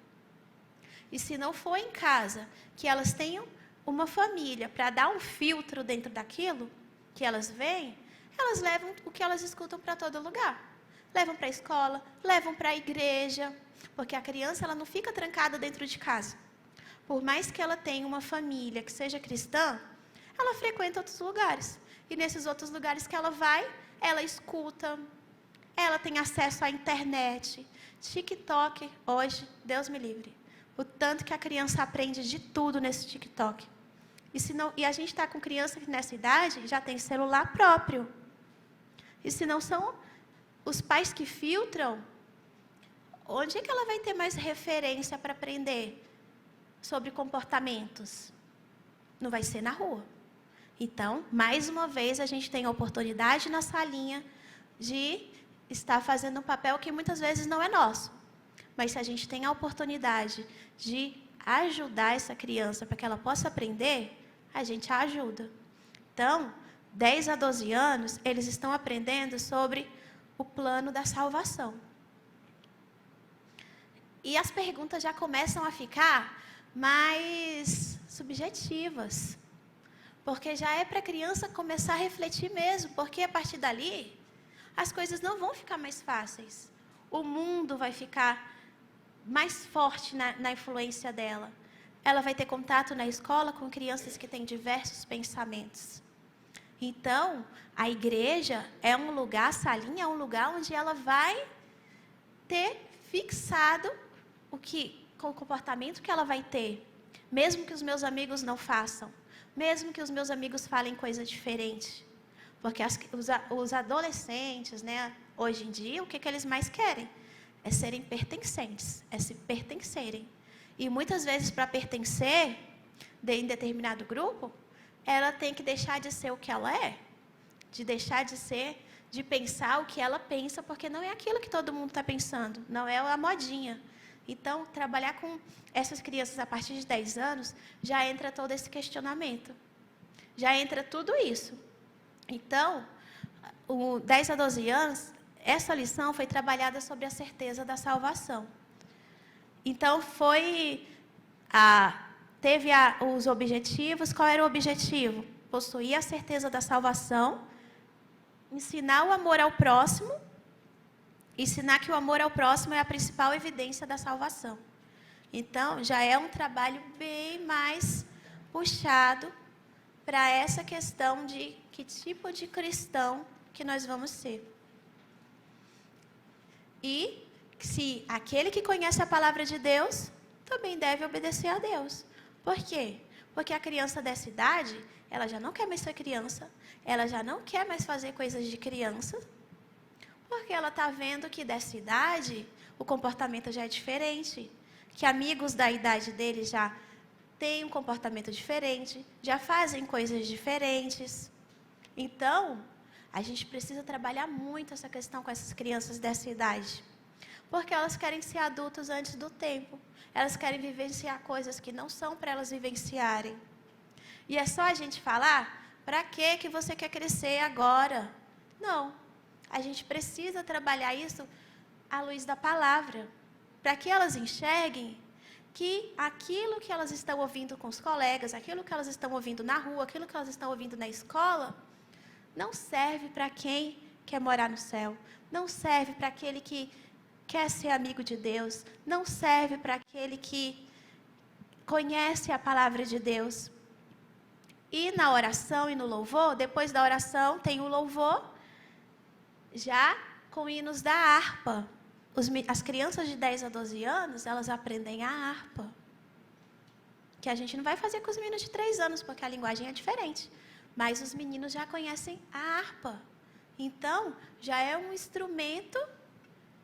E se não for em casa, que elas tenham uma família para dar um filtro dentro daquilo que elas veem, elas levam o que elas escutam para todo lugar. Levam para a escola, levam para a igreja, porque a criança ela não fica trancada dentro de casa. Por mais que ela tenha uma família que seja cristã, ela frequenta outros lugares. E nesses outros lugares que ela vai, ela escuta, ela tem acesso à internet. TikTok, hoje, Deus me livre. O tanto que a criança aprende de tudo nesse TikTok. E a gente está com criança que nessa idade já tem celular próprio. E se não são os pais que filtram, onde é que ela vai ter mais referência para aprender sobre comportamentos? Não vai ser na rua. Então, mais uma vez, a gente tem a oportunidade na salinha de estar fazendo um papel que muitas vezes não é nosso. Mas se a gente tem a oportunidade de ajudar essa criança para que ela possa aprender, a gente a ajuda. Então, 10 a 12 anos, eles estão aprendendo sobre o plano da salvação. E as perguntas já começam a ficar mais subjetivas. Porque já é para a criança começar a refletir mesmo. Porque a partir dali, as coisas não vão ficar mais fáceis. O mundo vai ficar mais forte na influência dela. Ela vai ter contato na escola com crianças que têm diversos pensamentos. Então, a igreja é um lugar, a salinha é um lugar onde ela vai ter fixado com o comportamento que ela vai ter. Mesmo que os meus amigos não façam. Mesmo que os meus amigos falem coisa diferente. Porque os adolescentes, né, hoje em dia, o que eles mais querem? É serem pertencentes, é se pertencerem. E muitas vezes, para pertencer em determinado grupo, ela tem que deixar de ser o que ela é. De pensar o que ela pensa, porque não é aquilo que todo mundo está pensando, não é a modinha. Então, trabalhar com essas crianças a partir de 10 anos, já entra todo esse questionamento. Já entra tudo isso. Então, o 10 a 12 anos, essa lição foi trabalhada sobre a certeza da salvação. Então, teve os objetivos. Qual era o objetivo? Possuir a certeza da salvação, ensinar o amor ao próximo, ensinar que o amor ao próximo é a principal evidência da salvação. Então, já é um trabalho bem mais puxado para essa questão de que tipo de cristão que nós vamos ser. E se aquele que conhece a palavra de Deus, também deve obedecer a Deus. Por quê? Porque a criança dessa idade, ela já não quer mais ser criança, ela já não quer mais fazer coisas de criança, porque ela está vendo que dessa idade o comportamento já é diferente, que amigos da idade dele já têm um comportamento diferente, já fazem coisas diferentes. Então, a gente precisa trabalhar muito essa questão com essas crianças dessa idade. Porque elas querem ser adultos antes do tempo. Elas querem vivenciar coisas que não são para elas vivenciarem. E é só a gente falar, para que você quer crescer agora? Não. A gente precisa trabalhar isso à luz da palavra. Para que elas enxerguem que aquilo que elas estão ouvindo com os colegas, aquilo que elas estão ouvindo na rua, aquilo que elas estão ouvindo na escola, não serve para quem quer morar no céu. Não serve para aquele que quer ser amigo de Deus. Não serve para aquele que conhece a palavra de Deus. E na oração e no louvor, depois da oração tem o louvor, já com hinos da harpa. As crianças de 10 a 12 anos, elas aprendem a harpa. Que a gente não vai fazer com os meninos de 3 anos, porque a linguagem é diferente. Mas os meninos já conhecem a harpa. Então, já é um instrumento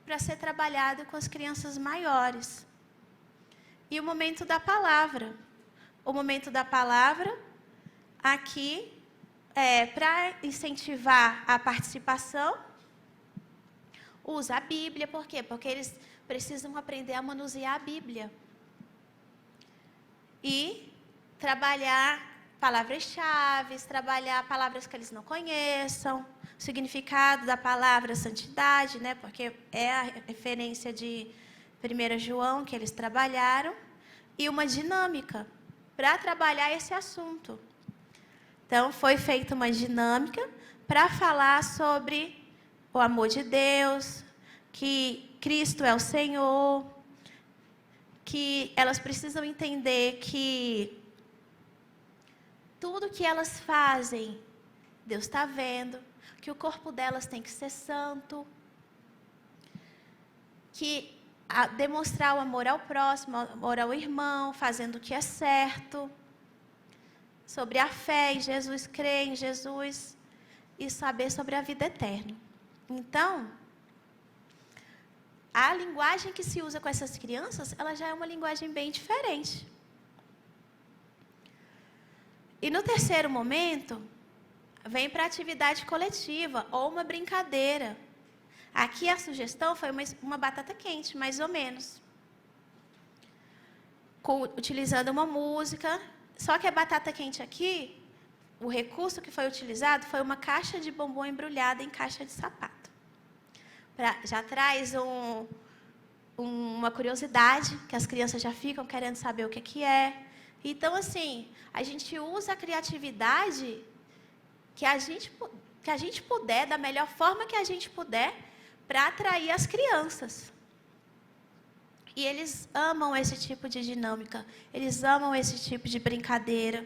para ser trabalhado com as crianças maiores. E o momento da palavra. O momento da palavra, aqui, para incentivar a participação, usa a Bíblia. Por quê? Porque eles precisam aprender a manusear a Bíblia. E trabalhar palavras-chave, trabalhar palavras que eles não conheçam, o significado da palavra santidade, né? Porque é a referência de 1 João que eles trabalharam, e uma dinâmica para trabalhar esse assunto. Então, foi feita uma dinâmica para falar sobre o amor de Deus, que Cristo é o Senhor, que elas precisam entender que tudo que elas fazem, Deus está vendo, que o corpo delas tem que ser santo, que demonstrar o amor ao próximo, o amor ao irmão, fazendo o que é certo, sobre a fé em Jesus, crer em Jesus e saber sobre a vida eterna. Então, a linguagem que se usa com essas crianças, ela já é uma linguagem bem diferente. E no terceiro momento, vem para a atividade coletiva ou uma brincadeira. Aqui a sugestão foi uma batata quente, mais ou menos. Utilizando uma música. Só que a batata quente aqui, o recurso que foi utilizado foi uma caixa de bombom embrulhada em caixa de sapato. Já traz uma curiosidade, que as crianças já ficam querendo saber o que é. Então, assim, a gente usa a criatividade que a gente puder, da melhor forma que a gente puder, para atrair as crianças. E eles amam esse tipo de dinâmica, eles amam esse tipo de brincadeira.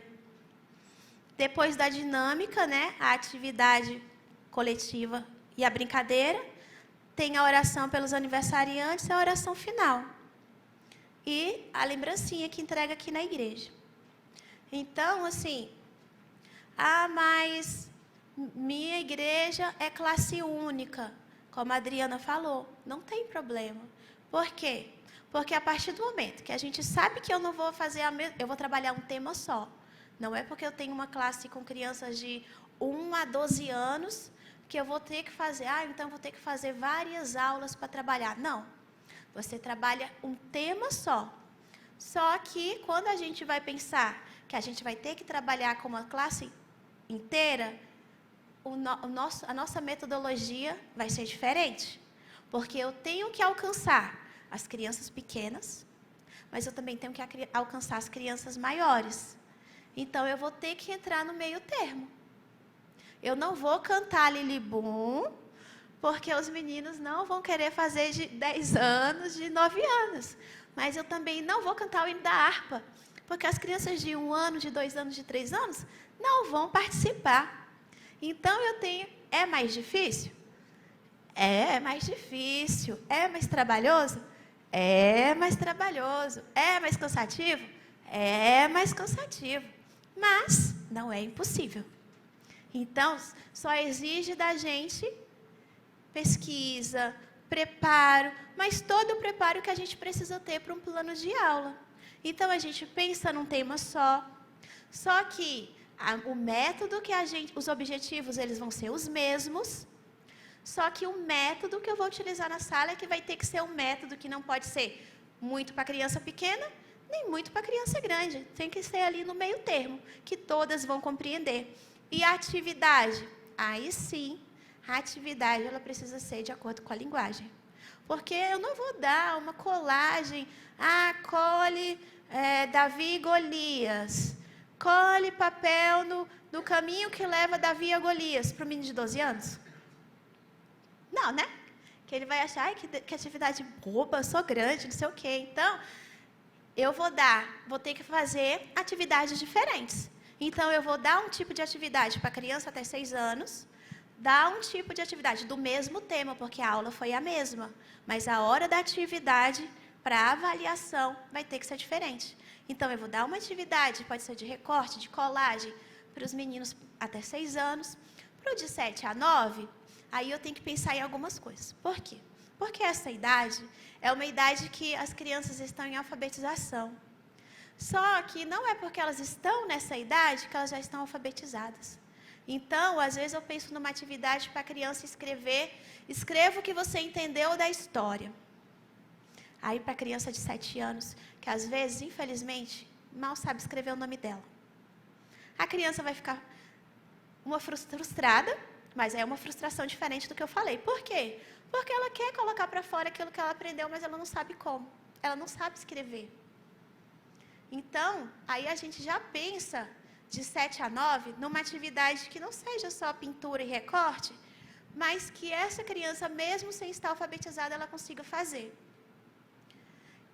Depois da dinâmica, né, a atividade coletiva e a brincadeira, tem a oração pelos aniversariantes e a oração final. E a lembrancinha que entrega aqui na igreja. Então, assim, mas minha igreja é classe única, como a Adriana falou. Não tem problema. Por quê? Porque a partir do momento que a gente sabe que eu não vou fazer eu vou trabalhar um tema só. Não é porque eu tenho uma classe com crianças de 1 a 12 anos que eu vou ter que fazer, então eu vou ter que fazer várias aulas para trabalhar. Não. Você trabalha um tema só. Só que quando a gente vai pensar que a gente vai ter que trabalhar com uma classe inteira, a nossa metodologia vai ser diferente. Porque eu tenho que alcançar as crianças pequenas, mas eu também tenho que alcançar as crianças maiores. Então, eu vou ter que entrar no meio termo. Eu não vou cantar Lilibum, porque os meninos não vão querer fazer de 10 anos, de 9 anos. Mas eu também não vou cantar o hino da harpa, porque as crianças de 1 ano, de 2 anos, de 3 anos, não vão participar. Então, é mais difícil? É mais difícil. É mais trabalhoso? É mais trabalhoso. É mais cansativo? É mais cansativo. Mas não é impossível. Então, só exige da gente pesquisa, preparo, mas todo o preparo que a gente precisa ter para um plano de aula. Então, a gente pensa num tema só. Só que o método que os objetivos, eles vão ser os mesmos. Só que o método que eu vou utilizar na sala é que vai ter que ser um método que não pode ser muito para criança pequena, nem muito para criança grande. Tem que ser ali no meio termo, que todas vão compreender. E a atividade? Aí sim, a atividade ela precisa ser de acordo com a linguagem. Porque eu não vou dar uma colagem, colhe Davi e Golias, colhe papel no caminho que leva Davi a Golias, para o menino de 12 anos. Não, né? Que ele vai achar que atividade boba, eu sou grande, não sei o quê. Então, eu vou ter que fazer atividades diferentes. Então, eu vou dar um tipo de atividade para criança até 6 anos, dar um tipo de atividade do mesmo tema, porque a aula foi a mesma, mas a hora da atividade para avaliação vai ter que ser diferente. Então, eu vou dar uma atividade, pode ser de recorte, de colagem, para os meninos até 6 anos. Para o de 7 a 9, aí eu tenho que pensar em algumas coisas. Por quê? Porque essa idade é uma idade que as crianças estão em alfabetização. Só que não é porque elas estão nessa idade que elas já estão alfabetizadas. Então, às vezes eu penso numa atividade para a criança escrever, escreva o que você entendeu da história. Aí para a criança de 7 anos, que às vezes, infelizmente, mal sabe escrever o nome dela. A criança vai ficar frustrada, mas é uma frustração diferente do que eu falei. Por quê? Porque ela quer colocar para fora aquilo que ela aprendeu, mas ela não sabe como. Ela não sabe escrever. Então, aí a gente já pensa de 7 a 9 numa atividade que não seja só pintura e recorte, mas que essa criança, mesmo sem estar alfabetizada, ela consiga fazer.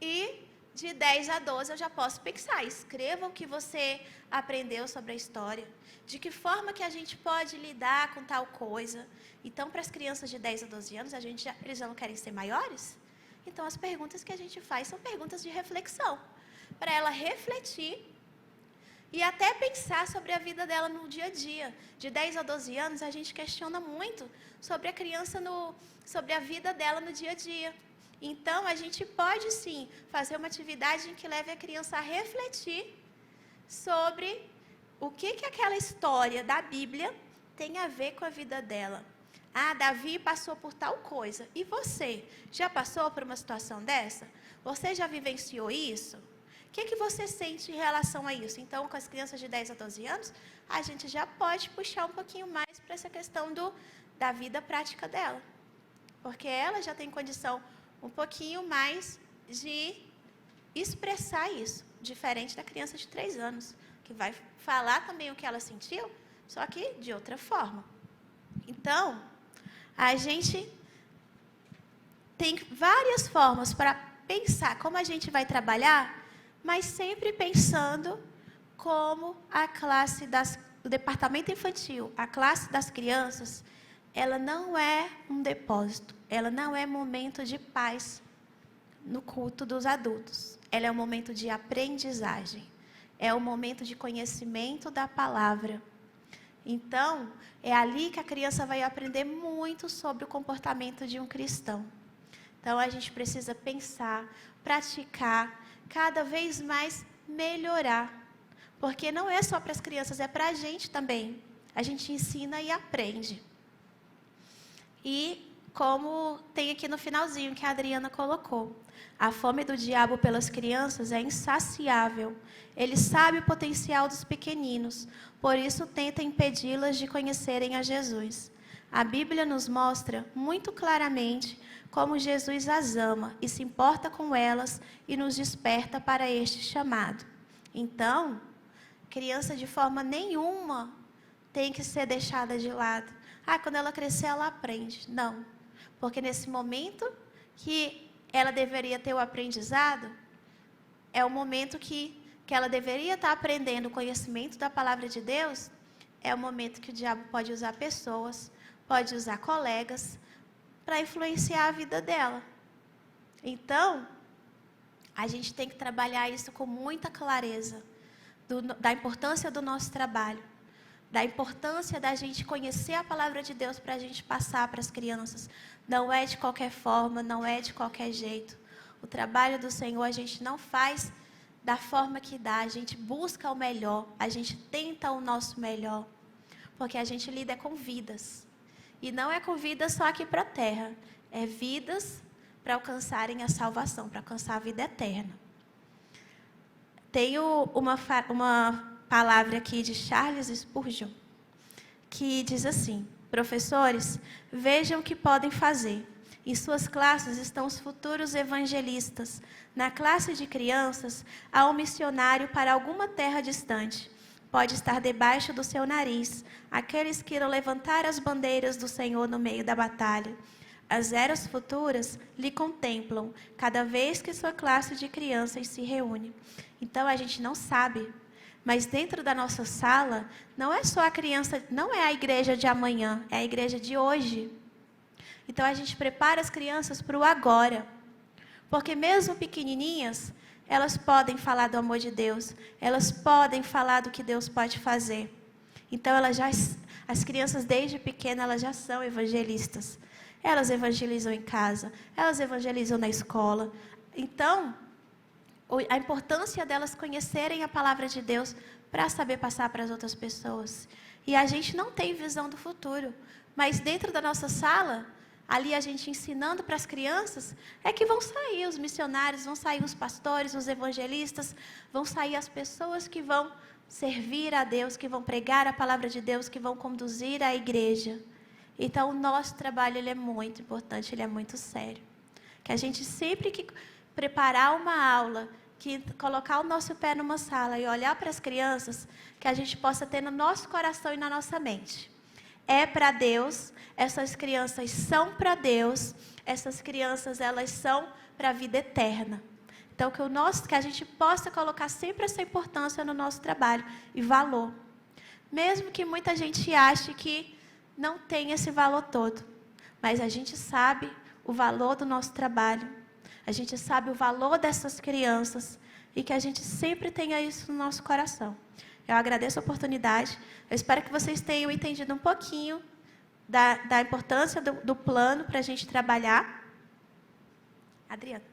E de 10 a 12 eu já posso pensar, escreva o que você aprendeu sobre a história, de que forma que a gente pode lidar com tal coisa. Então, para as crianças de 10 a 12 anos, eles já não querem ser maiores? Então, as perguntas que a gente faz são perguntas de reflexão, para ela refletir e até pensar sobre a vida dela no dia a dia. De 10 a 12 anos, a gente questiona muito sobre a criança, sobre a vida dela no dia a dia. Então, a gente pode, sim, fazer uma atividade em que leve a criança a refletir sobre o que aquela história da Bíblia tem a ver com a vida dela. Ah, Davi passou por tal coisa. E você? Já passou por uma situação dessa? Você já vivenciou isso? O que você sente em relação a isso? Então, com as crianças de 10 a 12 anos, a gente já pode puxar um pouquinho mais para essa questão da vida prática dela. Porque ela já tem condição um pouquinho mais de expressar isso, diferente da criança de 3 anos, que vai falar também o que ela sentiu, só que de outra forma. Então, a gente tem várias formas para pensar como a gente vai trabalhar, mas sempre pensando como a classe do departamento infantil, a classe das crianças, ela não é um depósito, ela não é momento de paz no culto dos adultos. Ela é um momento de aprendizagem, é um momento de conhecimento da palavra. Então, é ali que a criança vai aprender muito sobre o comportamento de um cristão. Então, a gente precisa pensar, praticar, cada vez mais melhorar. Porque não é só para as crianças, é para a gente também. A gente ensina e aprende. E como tem aqui no finalzinho que a Adriana colocou, a fome do diabo pelas crianças é insaciável. Ele sabe o potencial dos pequeninos, por isso tenta impedi-las de conhecerem a Jesus. A Bíblia nos mostra muito claramente como Jesus as ama e se importa com elas e nos desperta para este chamado. Então, criança de forma nenhuma tem que ser deixada de lado. Ah, quando ela crescer, ela aprende. Não, porque nesse momento que ela deveria ter o aprendizado, é o momento que ela deveria estar aprendendo o conhecimento da palavra de Deus, é o momento que o diabo pode usar pessoas, pode usar colegas, para influenciar a vida dela. Então, a gente tem que trabalhar isso com muita clareza, da importância do nosso trabalho, da importância da gente conhecer a palavra de Deus para a gente passar para as crianças. Não é de qualquer forma, não é de qualquer jeito. O trabalho do Senhor a gente não faz da forma que dá, a gente busca o melhor, a gente tenta o nosso melhor, porque a gente lida com vidas. E não é com vidas só aqui para a terra, é vidas para alcançarem a salvação, para alcançar a vida eterna. Tenho uma palavra aqui de Charles Spurgeon, que diz assim: professores, vejam o que podem fazer. Em suas classes estão os futuros evangelistas. Na classe de crianças, há um missionário para alguma terra distante. Pode estar debaixo do seu nariz aqueles que irão levantar as bandeiras do Senhor no meio da batalha. As eras futuras lhe contemplam cada vez que sua classe de crianças se reúne. Então, a gente não sabe, Mas dentro da nossa sala, não é só a criança, não é a igreja de amanhã, é a igreja de hoje. Então a gente prepara as crianças para o agora. Porque mesmo pequenininhas, elas podem falar do amor de Deus, elas podem falar do que Deus pode fazer. Então as crianças desde pequenas, elas já são evangelistas. Elas evangelizam em casa, elas evangelizam na escola. Então, a importância delas conhecerem a palavra de Deus para saber passar para as outras pessoas. E a gente não tem visão do futuro, mas dentro da nossa sala, ali a gente ensinando para as crianças, é que vão sair os missionários, vão sair os pastores, os evangelistas, vão sair as pessoas que vão servir a Deus, que vão pregar a palavra de Deus, que vão conduzir a igreja. Então, o nosso trabalho ele é muito importante, ele é muito sério. Que a gente sempre que preparar uma aula, que colocar o nosso pé numa sala e olhar para as crianças, que a gente possa ter no nosso coração e na nossa mente. É para Deus, essas crianças são para Deus, essas crianças elas são para a vida eterna. Então, que a gente possa colocar sempre essa importância no nosso trabalho e valor. Mesmo que muita gente ache que não tem esse valor todo, mas a gente sabe o valor do nosso trabalho, a gente sabe o valor dessas crianças e que a gente sempre tenha isso no nosso coração. Eu agradeço a oportunidade, eu espero que vocês tenham entendido um pouquinho da importância do plano para a gente trabalhar. Adriana.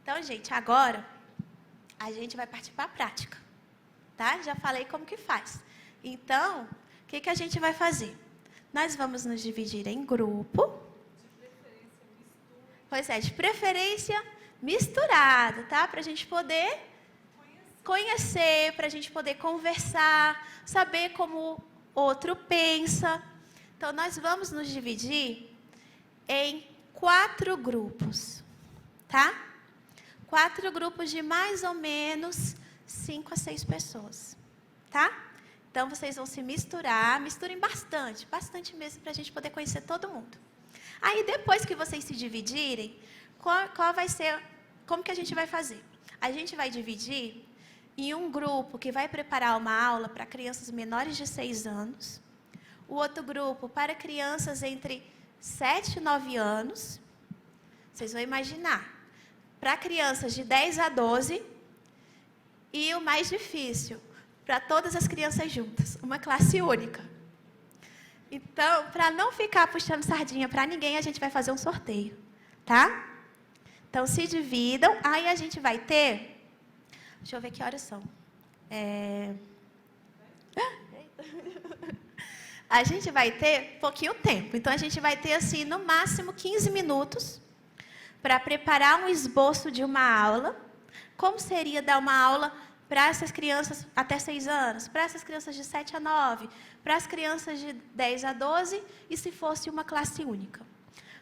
Então, gente, agora a gente vai partir para a prática, tá? Já falei como que faz. Então, o que a gente vai fazer? Nós vamos nos dividir em grupo. Pois é, de preferência misturado, tá? Para a gente poder conhecer, para a gente poder conversar, saber como o outro pensa. Então, nós vamos nos dividir em 4 grupos, tá? 4 grupos de mais ou menos 5 a 6 pessoas, tá? Então, vocês vão se misturar, misturem bastante, bastante mesmo, para a gente poder conhecer todo mundo. Aí, depois que vocês se dividirem, qual vai ser, como que a gente vai fazer? A gente vai dividir em um grupo que vai preparar uma aula para crianças menores de 6 anos, o outro grupo para crianças entre 7 e 9 anos, vocês vão imaginar, para crianças de 10 a 12, e o mais difícil, para todas as crianças juntas, uma classe única. Então, para não ficar puxando sardinha para ninguém, a gente vai fazer um sorteio, tá? Então, se dividam, aí a gente vai ter, deixa eu ver que horas são. A gente vai ter pouquinho tempo, então a gente vai ter assim, no máximo 15 minutos, para preparar um esboço de uma aula. Como seria dar uma aula para essas crianças até 6 anos, para essas crianças de 7 a 9, para as crianças de 10 a 12, e se fosse uma classe única.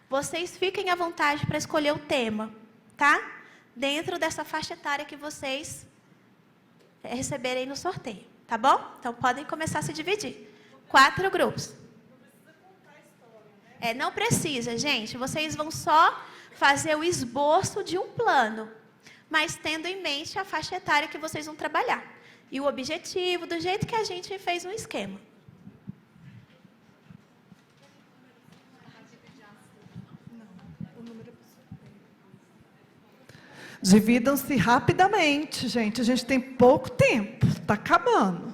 Vocês fiquem à vontade para escolher o tema, tá? Dentro dessa faixa etária que vocês receberem no sorteio, tá bom? Então, podem começar a se dividir. 4 grupos. Não precisa, gente. Vocês vão só fazer o esboço de um plano, mas tendo em mente a faixa etária que vocês vão trabalhar. E o objetivo, do jeito que a gente fez um esquema. Dividam-se rapidamente, gente. A gente tem pouco tempo, está acabando.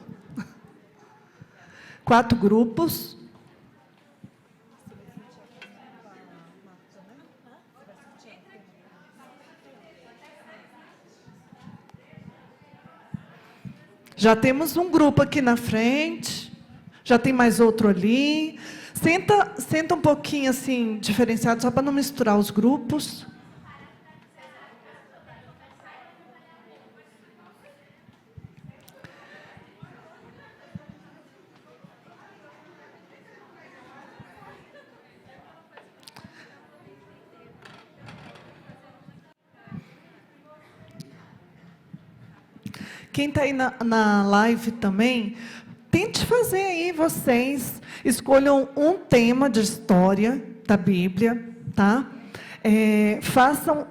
4 grupos. Já temos um grupo aqui na frente, já tem mais outro ali. Senta um pouquinho assim, diferenciado, só para não misturar os grupos. Quem está aí na live também, tente pode fazer aí vocês. Escolham um tema de história da Bíblia, tá? Façam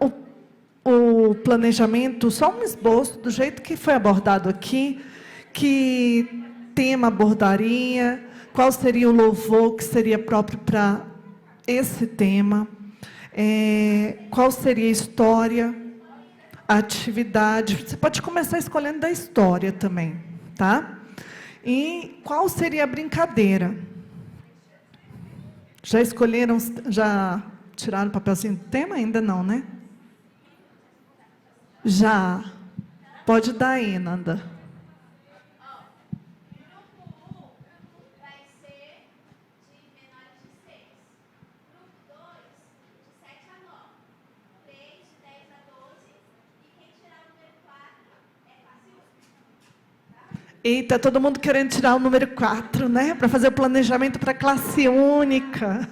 o planejamento, só um esboço, do jeito que foi abordado aqui, que tema abordaria, qual seria o louvor que seria próprio para esse tema, qual seria a história, a atividade. Você pode começar escolhendo da história também, tá? E qual seria a brincadeira? Já escolheram, já tiraram o papelzinho do tema? Ainda não, né? Já. Pode dar aí, Nanda. Grupo 1 vai ser de menores de 6. Grupo 2, de 7 a 9. 3, de 10 a 12. E quem tirar o número 4 é classe 1. Eita, todo mundo querendo tirar o número 4, né? Para fazer o planejamento para classe única.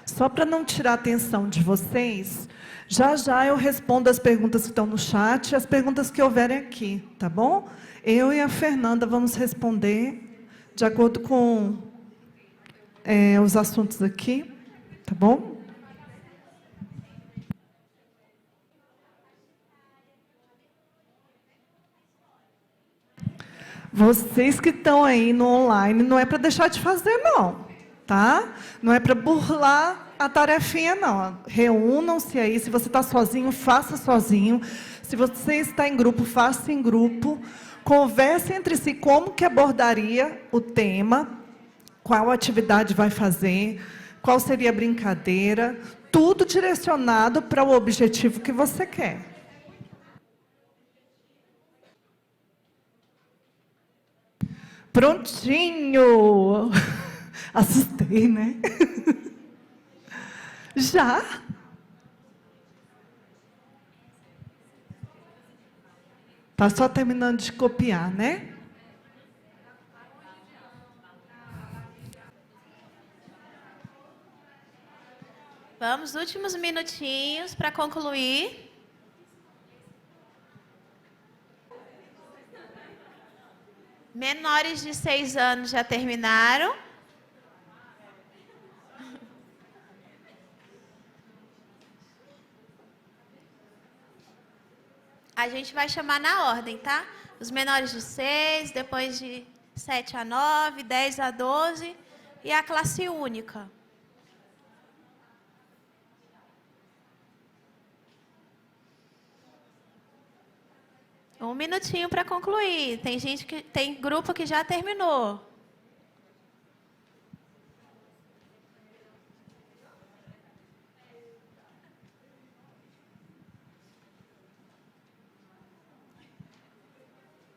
Só para não tirar a atenção de vocês, já já eu respondo as perguntas que estão no chat e as perguntas que houverem aqui, tá bom? Eu e a Fernanda vamos responder de acordo com os assuntos aqui, tá bom? Vocês que estão aí no online, não é para deixar de fazer, não, tá? Não é para burlar a tarefinha, não. Reúnam-se aí. Se você está sozinho, faça sozinho. Se você está em grupo, faça em grupo. Converse entre si como que abordaria o tema, qual atividade vai fazer, qual seria a brincadeira, tudo direcionado para o objetivo que você quer. Prontinho! Assustei, né? Já? Tá só terminando de copiar, né? Vamos, últimos minutinhos para concluir. Menores de 6 anos já terminaram. A gente vai chamar na ordem, tá? Os menores de 6, depois de 7 a 9, 10 a 12 e a classe única. Um minutinho para concluir. Tem grupo que já terminou.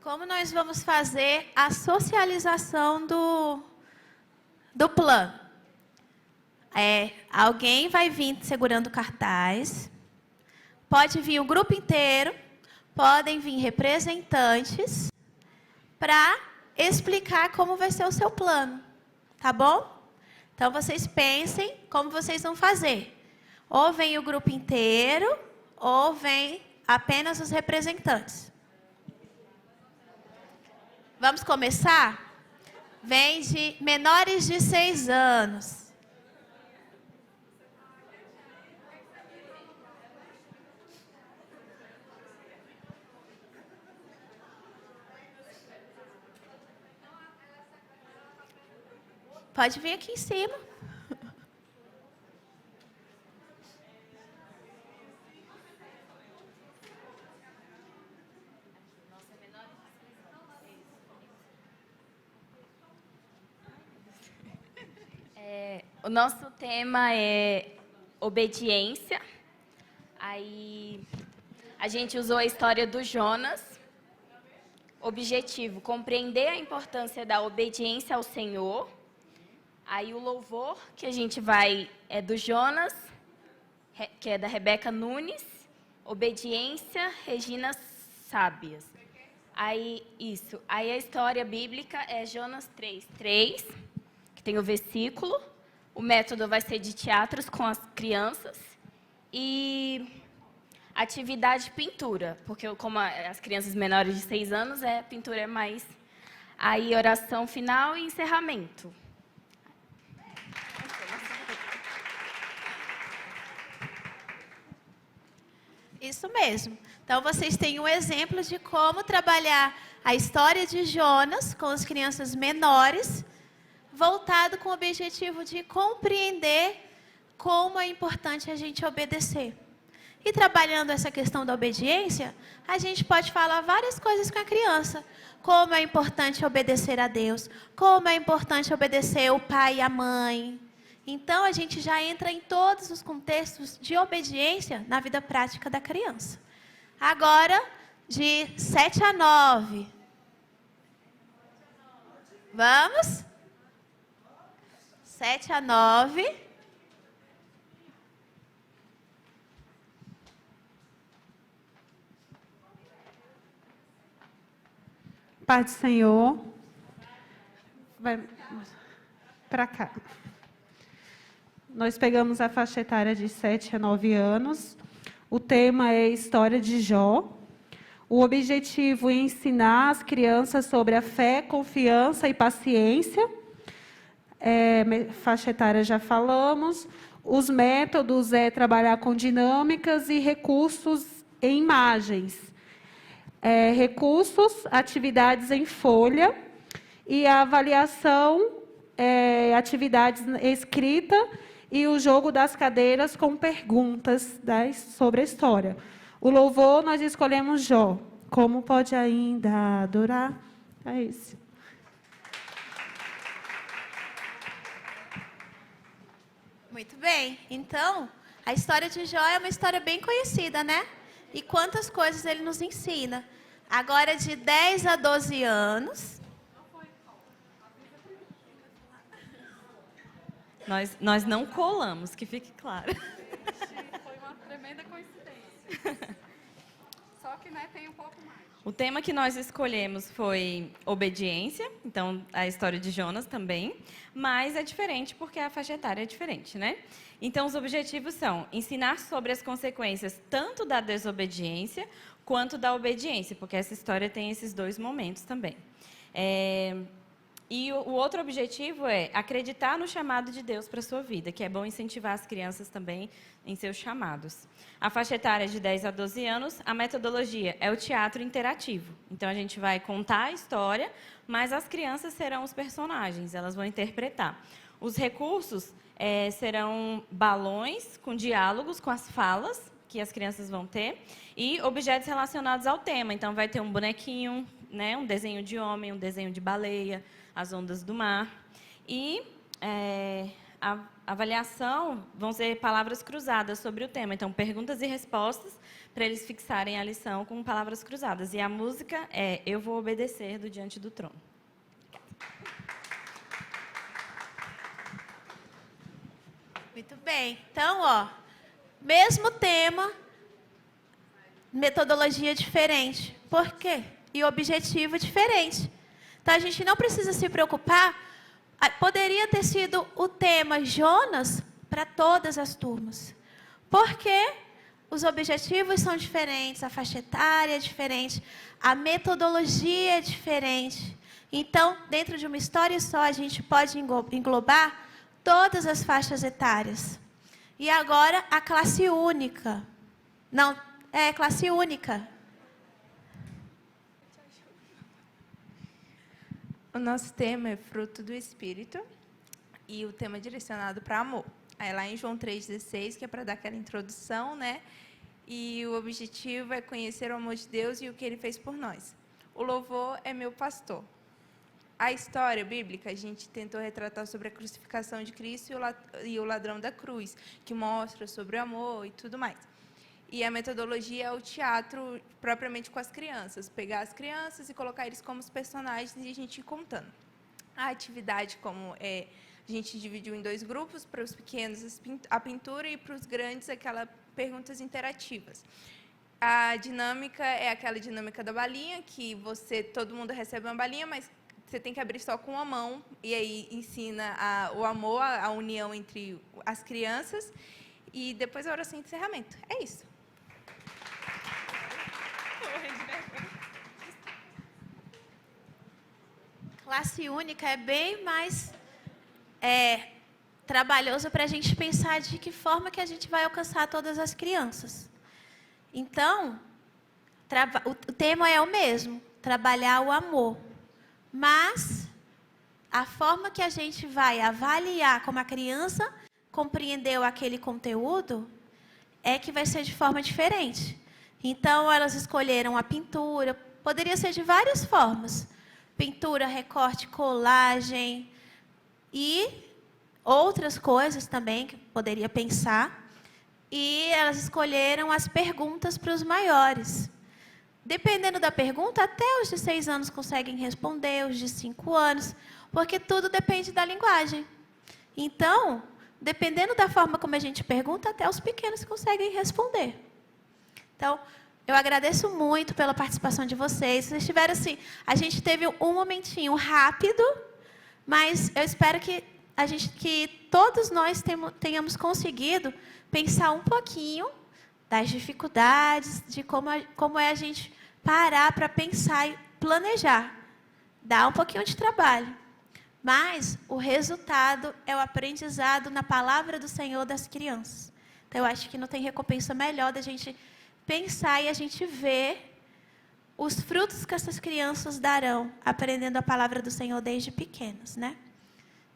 Como nós vamos fazer a socialização do plano? Alguém vai vir segurando cartaz. Pode vir o grupo inteiro. Podem vir representantes para explicar como vai ser o seu plano, tá bom? Então, vocês pensem como vocês vão fazer. Ou vem o grupo inteiro, ou vem apenas os representantes. Vamos começar? Vem de menores de 6 anos. Pode vir aqui em cima. O nosso tema é obediência. Aí a gente usou a história do Jonas. Objetivo: compreender a importância da obediência ao Senhor. Aí o louvor que a gente vai é do Jonas, que é da Rebeca Nunes. Obediência, Regina Sábias. Aí a história bíblica é Jonas 3:3, que tem o versículo, o método vai ser de teatros com as crianças e atividade pintura, porque como as crianças menores de 6 anos, pintura é mais... Aí, oração final e encerramento. Isso mesmo. Então, vocês têm um exemplo de como trabalhar a história de Jonas com as crianças menores, voltado com o objetivo de compreender como é importante a gente obedecer. E trabalhando essa questão da obediência, a gente pode falar várias coisas com a criança. Como é importante obedecer a Deus, como é importante obedecer o pai e a mãe. Então, a gente já entra em todos os contextos de obediência na vida prática da criança. Agora, de 7 a 9. Vamos? 7 a 9. Pai do Senhor, vai para cá. Nós pegamos a faixa etária de 7 a 9 anos. O tema é História de Jó. O objetivo é ensinar as crianças sobre a fé, confiança e paciência. Faixa etária já falamos. Os métodos é trabalhar com dinâmicas e recursos em imagens. Recursos, atividades em folha e a avaliação, atividades escrita e o jogo das cadeiras com perguntas sobre a história. O louvor, nós escolhemos Jó. Como pode ainda adorar? É isso. Muito bem. Então, a história de Jó é uma história bem conhecida, né? E quantas coisas ele nos ensina. Agora, de 10 a 12 anos. Nós não colamos, que fique claro. Foi uma tremenda coincidência. Só que, né, tem um pouco mais. O tema que nós escolhemos foi obediência, então a história de Jonas também, mas é diferente porque a faixa etária é diferente, né? Então, os objetivos são ensinar sobre as consequências tanto da desobediência quanto da obediência, porque essa história tem esses dois momentos também. E o outro objetivo é acreditar no chamado de Deus para a sua vida, que é bom incentivar as crianças também em seus chamados. A faixa etária é de 10 a 12 anos, a metodologia é o teatro interativo. Então, a gente vai contar a história, mas as crianças serão os personagens, elas vão interpretar. Os recursos serão balões com diálogos, com as falas que as crianças vão ter, e objetos relacionados ao tema. Então, vai ter um bonequinho, né, um desenho de homem, um desenho de baleia, as ondas do mar. E a avaliação vão ser palavras cruzadas sobre o tema. Então, perguntas e respostas para eles fixarem a lição com palavras cruzadas. E a música é Eu Vou Obedecer, do Diante do Trono. Muito bem. Então, mesmo tema, metodologia diferente. Por quê? E objetivo diferente. Então, a gente não precisa se preocupar. Poderia ter sido o tema Jonas para todas as turmas. Porque os objetivos são diferentes, a faixa etária é diferente, a metodologia é diferente. Então, dentro de uma história só, a gente pode englobar todas as faixas etárias. E agora, a classe única. Não, classe única. O nosso tema é fruto do Espírito e o tema é direcionado para amor. Aí lá em João 3,16, que é para dar aquela introdução, né? E o objetivo é conhecer o amor de Deus e o que Ele fez por nós. O louvor é meu pastor. A história bíblica, a gente tentou retratar sobre a crucificação de Cristo e o ladrão da cruz, que mostra sobre o amor e tudo mais. E a metodologia é o teatro propriamente com as crianças. Pegar as crianças e colocar eles como os personagens e a gente ir contando. A atividade, a gente dividiu em 2 grupos, para os pequenos a pintura e para os grandes aquelas perguntas interativas. A dinâmica é aquela dinâmica da balinha, que todo mundo recebe uma balinha, mas você tem que abrir só com uma mão, e aí ensina o amor, a união entre as crianças, e depois a oração de encerramento. É isso. Classe única é bem mais trabalhoso para a gente pensar de que forma que a gente vai alcançar todas as crianças. Então, o tema é o mesmo, trabalhar o amor. Mas a forma que a gente vai avaliar como a criança compreendeu aquele conteúdo é que vai ser de forma diferente. Então, elas escolheram a pintura, poderia ser de várias formas. Pintura, recorte, colagem e outras coisas também que poderia pensar. E elas escolheram as perguntas para os maiores. Dependendo da pergunta, até os de 6 anos conseguem responder, os de 5 anos, porque tudo depende da linguagem. Então, dependendo da forma como a gente pergunta, até os pequenos conseguem responder. Então, eu agradeço muito pela participação de vocês. Vocês tiveram assim, a gente teve um momentinho rápido, mas eu espero que todos nós tenhamos conseguido pensar um pouquinho das dificuldades, de como é a gente parar para pensar e planejar. Dá um pouquinho de trabalho, mas o resultado é o aprendizado na palavra do Senhor das crianças. Então, eu acho que não tem recompensa melhor da gente pensar e a gente ver os frutos que essas crianças darão aprendendo a palavra do Senhor desde pequenos, né?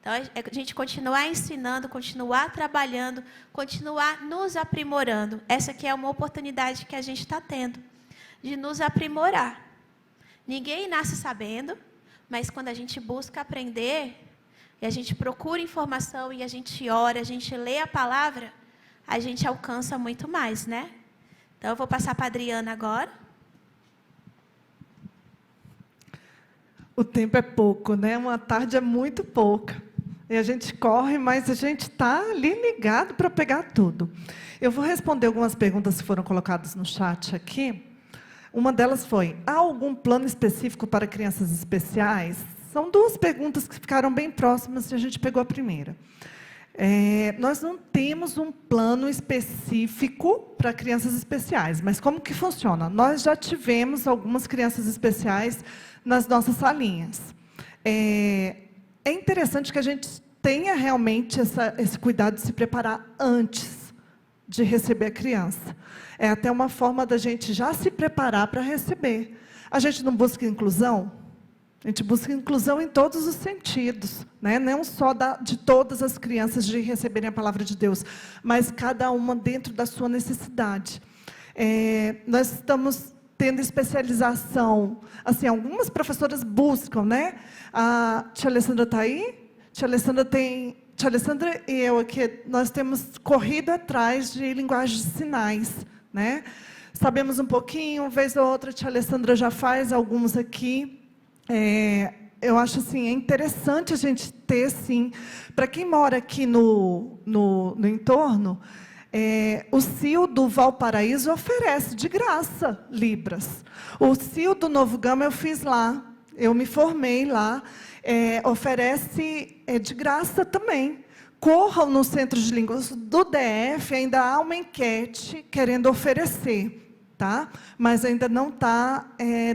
Então, a gente continuar ensinando, continuar trabalhando, continuar nos aprimorando. Essa aqui é uma oportunidade que a gente está tendo, de nos aprimorar. Ninguém nasce sabendo, mas quando a gente busca aprender, e a gente procura informação, e a gente ora, a gente lê a palavra, a gente alcança muito mais, né? Então, eu vou passar para a Adriana agora. O tempo é pouco, né? Uma tarde é muito pouca. E a gente corre, mas a gente está ali ligado para pegar tudo. Eu vou responder algumas perguntas que foram colocadas no chat aqui. Uma delas foi, há algum plano específico para crianças especiais? São 2 perguntas que ficaram bem próximas e a gente pegou a primeira. Nós não temos um plano específico para crianças especiais, mas como que funciona? Nós já tivemos algumas crianças especiais nas nossas salinhas. É interessante que a gente tenha realmente esse cuidado de se preparar antes de receber a criança. É até uma forma da gente já se preparar para receber. A gente não busca inclusão? A gente busca inclusão em todos os sentidos, né? Não só de todas as crianças de receberem a palavra de Deus, mas cada uma dentro da sua necessidade. Nós estamos tendo especialização, assim, algumas professoras buscam, né? A tia Alessandra está aí? Tia Alessandra e eu aqui, nós temos corrido atrás de linguagem de sinais, né? Sabemos um pouquinho, uma vez ou outra, a tia Alessandra já faz alguns aqui. Eu acho assim, é interessante a gente ter, sim, para quem mora aqui no entorno, o CIO do Valparaíso oferece de graça Libras. O CIO do Novo Gama eu fiz lá, eu me formei lá, oferece de graça também. Corram no Centro de Línguas do DF, ainda há uma enquete querendo oferecer, tá? Mas ainda não está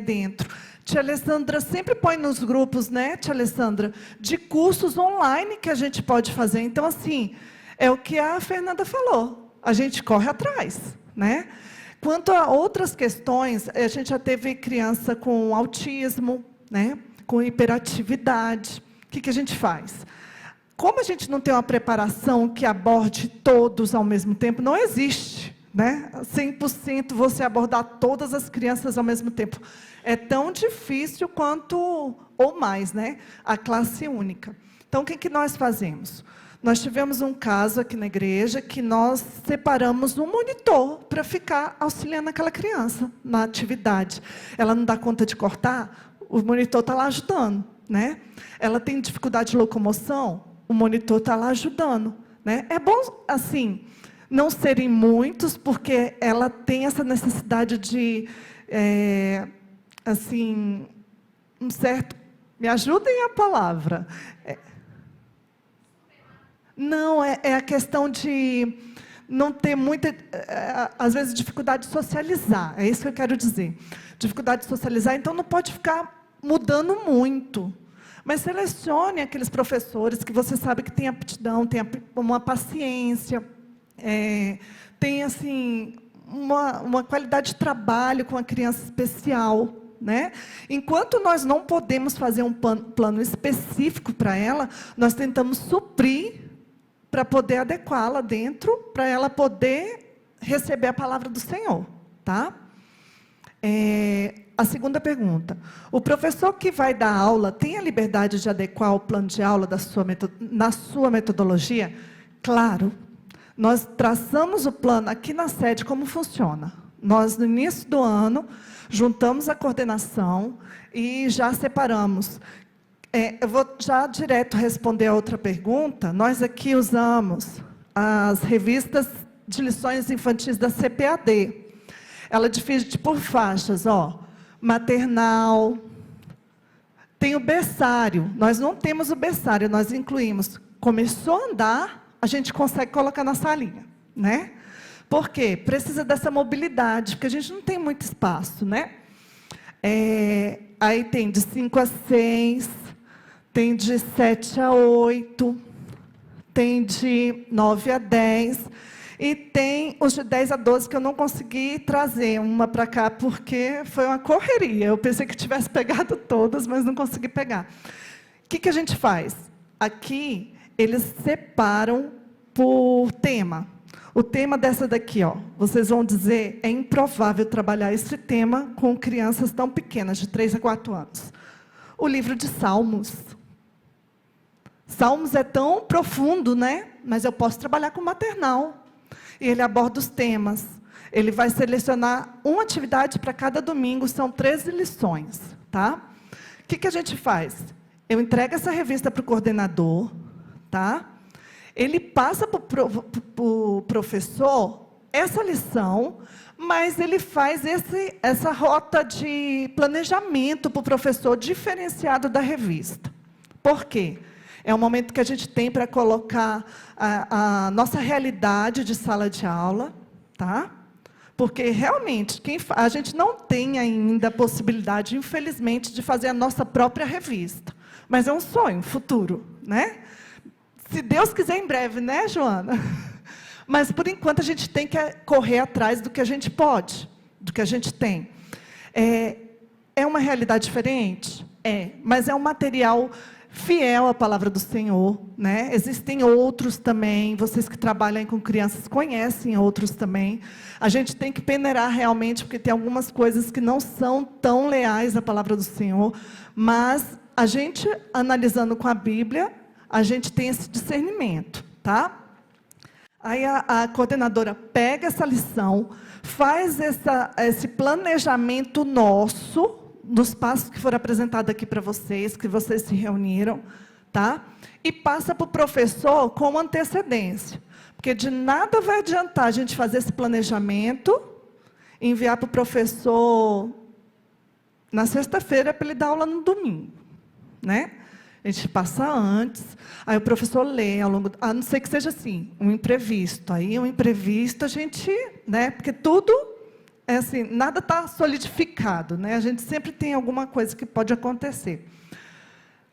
dentro. Tia Alessandra sempre põe nos grupos, né, tia Alessandra, de cursos online que a gente pode fazer. Então, assim, é o que a Fernanda falou. A gente corre atrás, né? Quanto a outras questões, a gente já teve criança com autismo, né, com hiperatividade. O que a gente faz? Como a gente não tem uma preparação que aborde todos ao mesmo tempo, não existe, né? 100% você abordar todas as crianças ao mesmo tempo. É tão difícil quanto, ou mais, né? A classe única. Então, o que nós fazemos? Nós tivemos um caso aqui na igreja que nós separamos um monitor para ficar auxiliando aquela criança na atividade. Ela não dá conta de cortar, o monitor está lá ajudando, né? Ela tem dificuldade de locomoção, o monitor está lá ajudando, né? É bom, assim, não serem muitos, porque ela tem essa necessidade de, assim, um certo Me ajudem a palavra. Não, é a questão de não ter muita, às vezes, dificuldade de socializar. É isso que eu quero dizer. Dificuldade de socializar, então não pode ficar mudando muito. Mas selecione aqueles professores que você sabe que têm aptidão, têm uma paciência, tem assim, uma qualidade de trabalho com a criança especial, né? Enquanto nós não podemos fazer um plano específico para ela, nós tentamos suprir para poder adequá-la dentro, para ela poder receber a palavra do Senhor, tá? A segunda pergunta: o professor que vai dar aula tem a liberdade de adequar o plano de aula na sua metodologia? Claro. Nós traçamos o plano aqui na sede como funciona. Nós, no início do ano, juntamos a coordenação e já separamos. Eu vou já direto responder a outra pergunta. Nós aqui usamos as revistas de lições infantis da CPAD. Ela divide por faixas, ó, maternal, tem o berçário. Nós não temos o berçário, nós incluímos. Começou a andar, a gente consegue colocar na salinha, né? Por quê? Precisa dessa mobilidade, porque a gente não tem muito espaço, né? Aí tem de 5 a 6, tem de 7 a 8, tem de 9 a 10, e tem os de 10 a 12 que eu não consegui trazer uma para cá, porque foi uma correria. Eu pensei que tivesse pegado todas, mas não consegui pegar. O que a gente faz? Aqui, eles separam por tema. O tema dessa daqui, ó, vocês vão dizer, é improvável trabalhar esse tema com crianças tão pequenas, de 3 a 4 anos. O livro de Salmos. Salmos é tão profundo, né? Mas eu posso trabalhar com maternal. E ele aborda os temas. Ele vai selecionar uma atividade para cada domingo, são 13 lições, tá? O que a gente faz? Eu entrego essa revista para o coordenador, tá? Ele passa para o professor essa lição, mas ele faz essa rota de planejamento para o professor diferenciado da revista. Por quê? É o momento que a gente tem para colocar a nossa realidade de sala de aula, tá? Porque, realmente, a gente não tem ainda a possibilidade, infelizmente, de fazer a nossa própria revista. Mas é um sonho futuro, né? Se Deus quiser, em breve, né, Joana? Mas, por enquanto, a gente tem que correr atrás do que a gente pode, do que a gente tem. É uma realidade diferente? Mas é um material fiel à palavra do Senhor, né? Existem outros também, vocês que trabalham com crianças conhecem outros também. A gente tem que peneirar realmente, porque tem algumas coisas que não são tão leais à palavra do Senhor, mas a gente, analisando com a Bíblia, a gente tem esse discernimento, tá? Aí a coordenadora pega essa lição, faz esse planejamento nosso, dos passos que foram apresentados aqui para vocês, que vocês se reuniram, tá? E passa para o professor com antecedência. Porque de nada vai adiantar a gente fazer esse planejamento, enviar para o professor na sexta-feira para ele dar aula no domingo, né? A gente passa antes, aí o professor lê ao longo, a não ser que seja assim, um imprevisto. Aí um imprevisto a gente, né? Porque tudo é assim, nada está solidificado, né? A gente sempre tem alguma coisa que pode acontecer.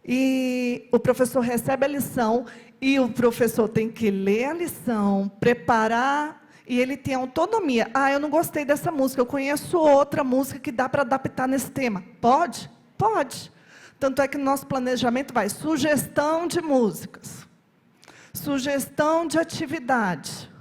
E o professor recebe a lição, e o professor tem que ler a lição, preparar, e ele tem autonomia. Eu não gostei dessa música, eu conheço outra música que dá para adaptar nesse tema. Pode? Pode. Tanto é que no nosso planejamento vai sugestão de músicas, sugestão de atividade.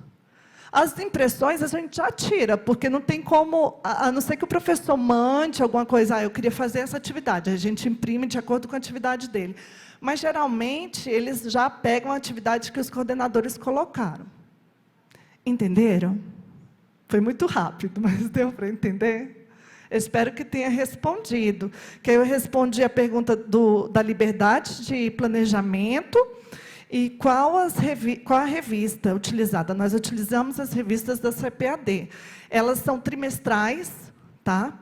As impressões a gente já tira, porque não tem como, a não ser que o professor mande alguma coisa, eu queria fazer essa atividade, a gente imprime de acordo com a atividade dele. Mas, geralmente, eles já pegam a atividade que os coordenadores colocaram. Entenderam? Foi muito rápido, mas deu para entender? Eu espero que tenha respondido. Que eu respondi a pergunta da liberdade de planejamento. E qual a revista utilizada? Nós utilizamos as revistas da CPAD. Elas são trimestrais, tá?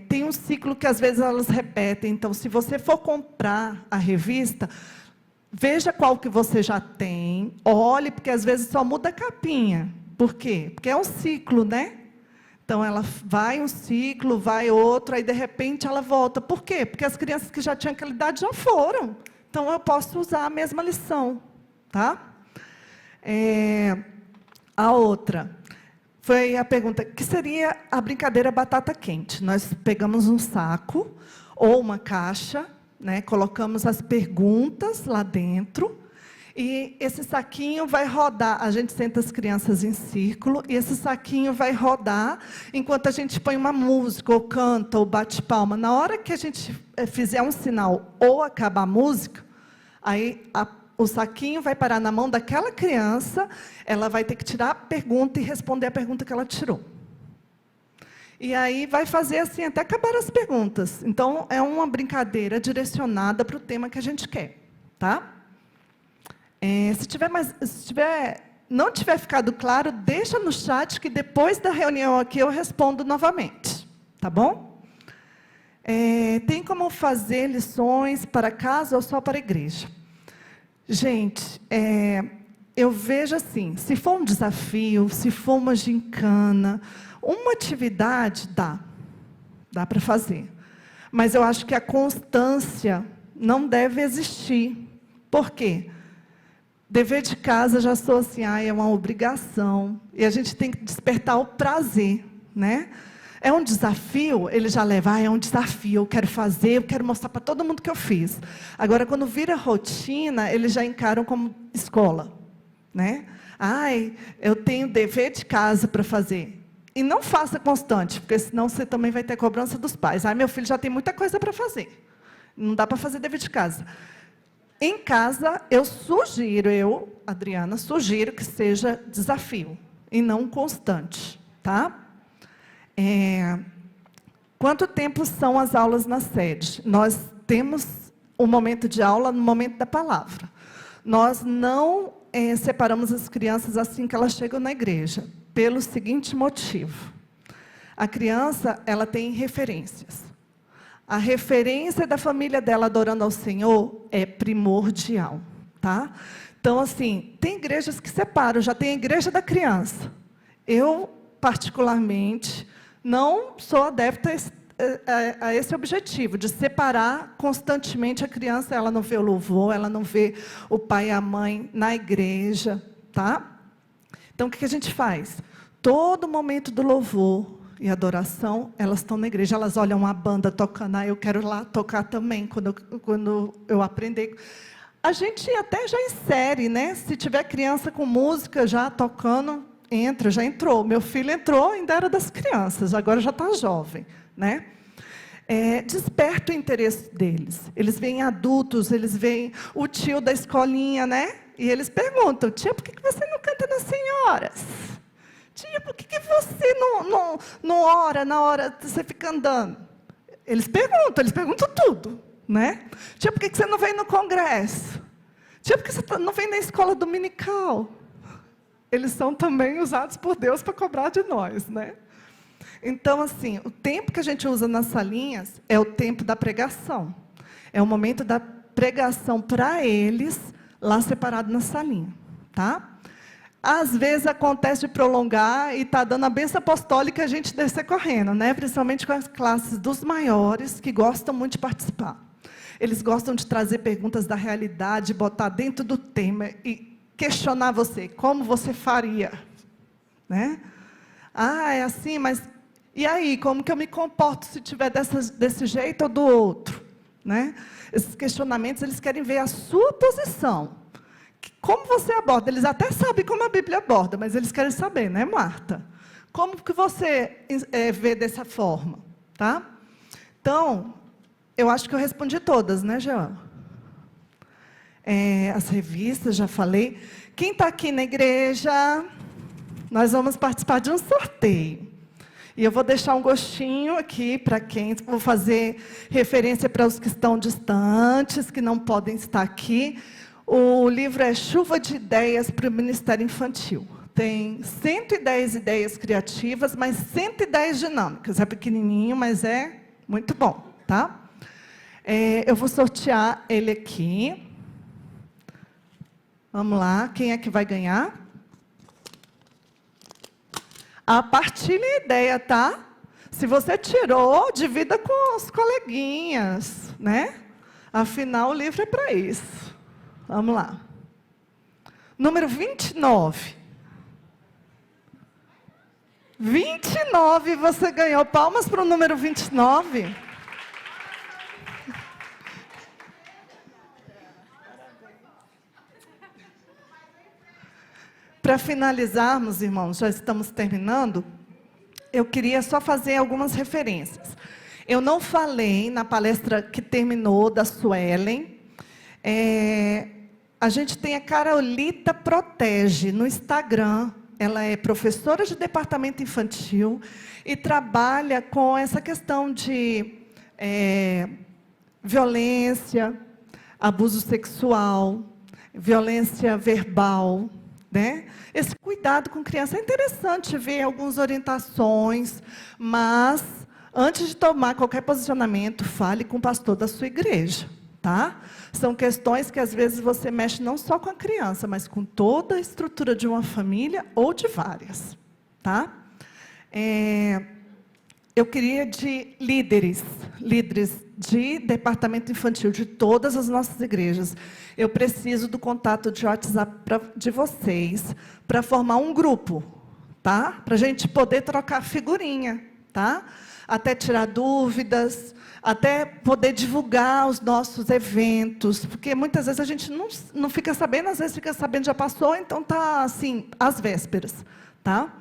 Tem um ciclo que às vezes elas repetem. Então, se você for comprar a revista, veja qual que você já tem, olhe, porque às vezes só muda a capinha. Por quê? Porque é um ciclo, né? Então, ela vai um ciclo, vai outro, aí de repente ela volta. Por quê? Porque as crianças que já tinham aquela idade já foram. Então, eu posso usar a mesma lição, tá? A outra foi a pergunta, que seria a brincadeira batata quente. Nós pegamos um saco ou uma caixa, né, colocamos as perguntas lá dentro, e esse saquinho vai rodar. A gente senta as crianças em círculo, e esse saquinho vai rodar enquanto a gente põe uma música, ou canta, ou bate palma. Na hora que a gente fizer um sinal ou acabar a música, aí o saquinho vai parar na mão daquela criança, ela vai ter que tirar a pergunta e responder a pergunta que ela tirou. E aí vai fazer assim até acabar as perguntas. Então, é uma brincadeira direcionada para o tema que a gente quer, tá? Se não tiver ficado claro, deixa no chat que depois da reunião aqui eu respondo novamente, tá bom? Tem como fazer lições para casa ou só para a igreja? Gente, eu vejo assim, se for um desafio, se for uma gincana, uma atividade, dá para fazer. Mas eu acho que a constância não deve existir. Por quê? Dever de casa, já sou assim, é uma obrigação. E a gente tem que despertar o prazer, né? É um desafio, ele já leva, é um desafio, eu quero fazer, eu quero mostrar para todo mundo que eu fiz. Agora, quando vira rotina, eles já encaram como escola, né? Eu tenho dever de casa para fazer. E não faça constante, porque senão você também vai ter cobrança dos pais. Meu filho já tem muita coisa para fazer. Não dá para fazer dever de casa. Em casa, Adriana, sugiro que seja desafio, e não constante, tá? Quanto tempo são as aulas na sede? Nós temos um momento de aula no momento da palavra. Nós não separamos as crianças assim que elas chegam na igreja, pelo seguinte motivo. A criança, ela tem referências. A referência da família dela adorando ao Senhor é primordial, tá? Então, assim, tem igrejas que separam, já tem a igreja da criança. Eu, particularmente, não sou adepta a esse objetivo, de separar constantemente a criança. Ela não vê o louvor, ela não vê o pai e a mãe na igreja, tá? Então, o que a gente faz? Todo momento do louvor e adoração, elas estão na igreja, elas olham a banda tocando, eu quero lá tocar também, quando eu aprender. A gente até já insere, né? Se tiver criança com música já tocando, já entrou. Meu filho entrou, ainda era das crianças, agora já está jovem, né? Desperta o interesse deles. Eles veem adultos, eles veem o tio da escolinha, né? E eles perguntam, tia, por que você não canta nas senhoras? Tia, por que você não ora na hora que você fica andando? Eles perguntam tudo, né? Tia, por que você não vem no congresso? Tia, por que você não vem na escola dominical? Eles são também usados por Deus para cobrar de nós, né? Então, assim, o tempo que a gente usa nas salinhas é o tempo da pregação. É o momento da pregação para eles, lá separado na salinha, tá? Às vezes acontece de prolongar e está dando a bênção apostólica e a gente descer correndo, né? Principalmente com as classes dos maiores, que gostam muito de participar. Eles gostam de trazer perguntas da realidade, botar dentro do tema e questionar você, como você faria? Né? É assim, mas e aí, como que eu me comporto se tiver desse jeito ou do outro? Né? Esses questionamentos, eles querem ver a sua posição. Como você aborda? Eles até sabem como a Bíblia aborda, mas eles querem saber, né, Marta? Como que você vê dessa forma? Tá? Então, eu acho que eu respondi todas, né, Jean? As revistas, já falei. Quem está aqui na igreja, nós vamos participar de um sorteio. E eu vou deixar um gostinho aqui para quem, vou fazer referência para os que estão distantes, que não podem estar aqui. O livro é Chuva de Ideias para o Ministério Infantil. tem 110 ideias criativas, mas 110 dinâmicas. É pequenininho, mas é muito bom, tá? Eu vou sortear ele aqui. Vamos lá, quem é que vai ganhar? Partilhe a ideia, tá? Se você tirou, divida com os coleguinhas, né? Afinal, o livro é para isso. Vamos lá. Número 29. 29, você ganhou. Palmas para o número 29. Para finalizarmos, irmãos, já estamos terminando, eu queria só fazer algumas referências. Eu não falei na palestra que terminou da Suelen. A gente tem a Carolita Protege no Instagram. Ela é professora de departamento infantil e trabalha com essa questão de violência, abuso sexual, violência verbal, né? Esse cuidado com criança é interessante ver algumas orientações, mas antes de tomar qualquer posicionamento, fale com o pastor da sua igreja, tá? São questões que às vezes você mexe não só com a criança, mas com toda a estrutura de uma família ou de várias, tá? Eu queria de líderes de departamento infantil de todas as nossas igrejas. Eu preciso do contato de WhatsApp de vocês para formar um grupo, tá? Para a gente poder trocar figurinha, tá? Até tirar dúvidas, até poder divulgar os nossos eventos, porque muitas vezes a gente não fica sabendo, às vezes fica sabendo já passou, então tá assim às vésperas, tá?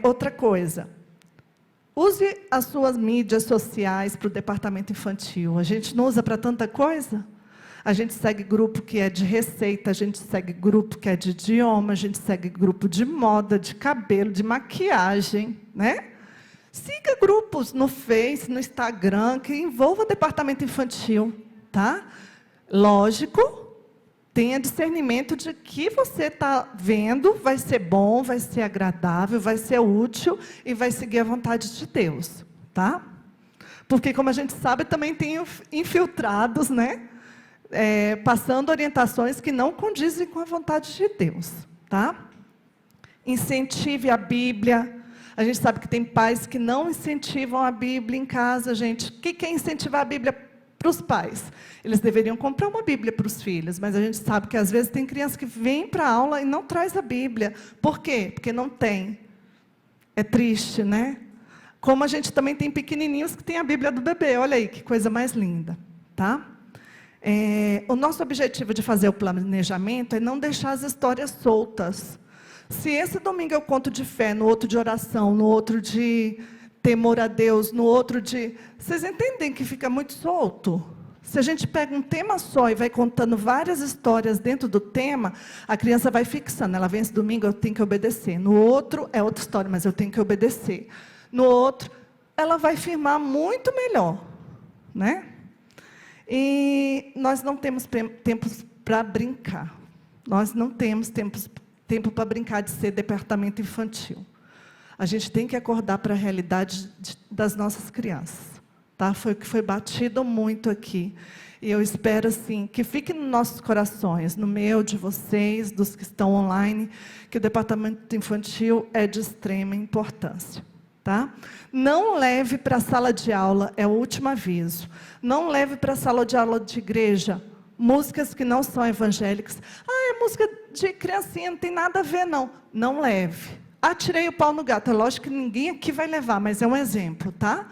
Outra coisa. Use as suas mídias sociais para o departamento infantil. A gente não usa para tanta coisa? A gente segue grupo que é de receita, a gente segue grupo que é de idioma, a gente segue grupo de moda, de cabelo, de maquiagem, né? Siga grupos no Face, no Instagram, que envolva o departamento infantil, tá? Lógico, tenha discernimento de que você está vendo, vai ser bom, vai ser agradável, vai ser útil e vai seguir a vontade de Deus, tá? Porque, como a gente sabe, também tem infiltrados, né? Passando orientações que não condizem com a vontade de Deus, tá? Incentive a Bíblia. A gente sabe que tem pais que não incentivam a Bíblia em casa, gente. O que é incentivar a Bíblia para os pais? Eles deveriam comprar uma Bíblia para os filhos, mas a gente sabe que às vezes tem criança que vem para a aula e não traz a Bíblia. Por quê? Porque não tem. É triste, né? Como a gente também tem pequenininhos que tem a Bíblia do bebê. Olha aí, que coisa mais linda, tá? O nosso objetivo de fazer o planejamento é não deixar as histórias soltas. Se esse domingo eu conto de fé, no outro de oração, no outro de temor a Deus, no outro de... Vocês entendem que fica muito solto? Se a gente pega um tema só e vai contando várias histórias dentro do tema, a criança vai fixando. Ela vem esse domingo, eu tenho que obedecer. No outro, é outra história, mas eu tenho que obedecer. No outro, ela vai firmar muito melhor, né? E nós não temos tempos para brincar. Nós não temos tempo para brincar de ser departamento infantil. A gente tem que acordar para a realidade das nossas crianças, tá? Foi o que foi batido muito aqui. E eu espero, assim, que fique nos nossos corações, no meu, de vocês, dos que estão online, que o departamento infantil é de extrema importância, tá? Não leve para a sala de aula, é o último aviso. Não leve para a sala de aula de igreja músicas que não são evangélicas. É música de criancinha, não tem nada a ver, não. Não leve. Tirei o pau no gato. É lógico que ninguém aqui vai levar, mas é um exemplo, tá?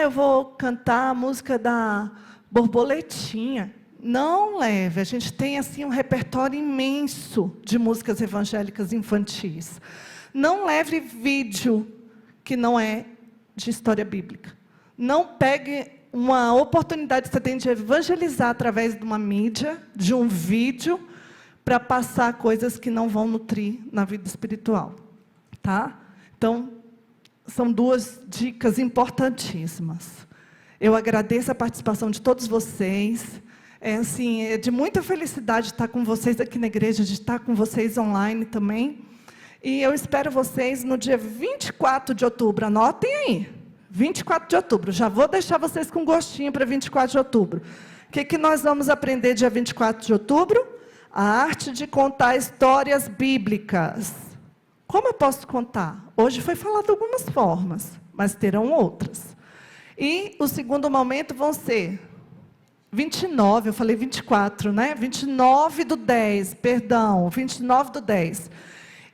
Eu vou cantar a música da Borboletinha. Não leve. A gente tem, assim, um repertório imenso de músicas evangélicas infantis. Não leve vídeo que não é de história bíblica. Não pegue uma oportunidade que você tem de evangelizar através de uma mídia, de um vídeo, para passar coisas que não vão nutrir na vida espiritual, tá? Então, são duas dicas importantíssimas. Eu agradeço a participação de todos vocês. É de muita felicidade estar com vocês aqui na igreja, de estar com vocês online também. E eu espero vocês no dia 24 de outubro. Anotem aí. 24 de outubro. Já vou deixar vocês com gostinho para 24 de outubro. O que nós vamos aprender dia 24 de outubro? A arte de contar histórias bíblicas. Como eu posso contar? Hoje foi falado algumas formas, mas terão outras. E o segundo momento vão ser 29, eu falei 24, né? 29 do 10, perdão, 29 do 10.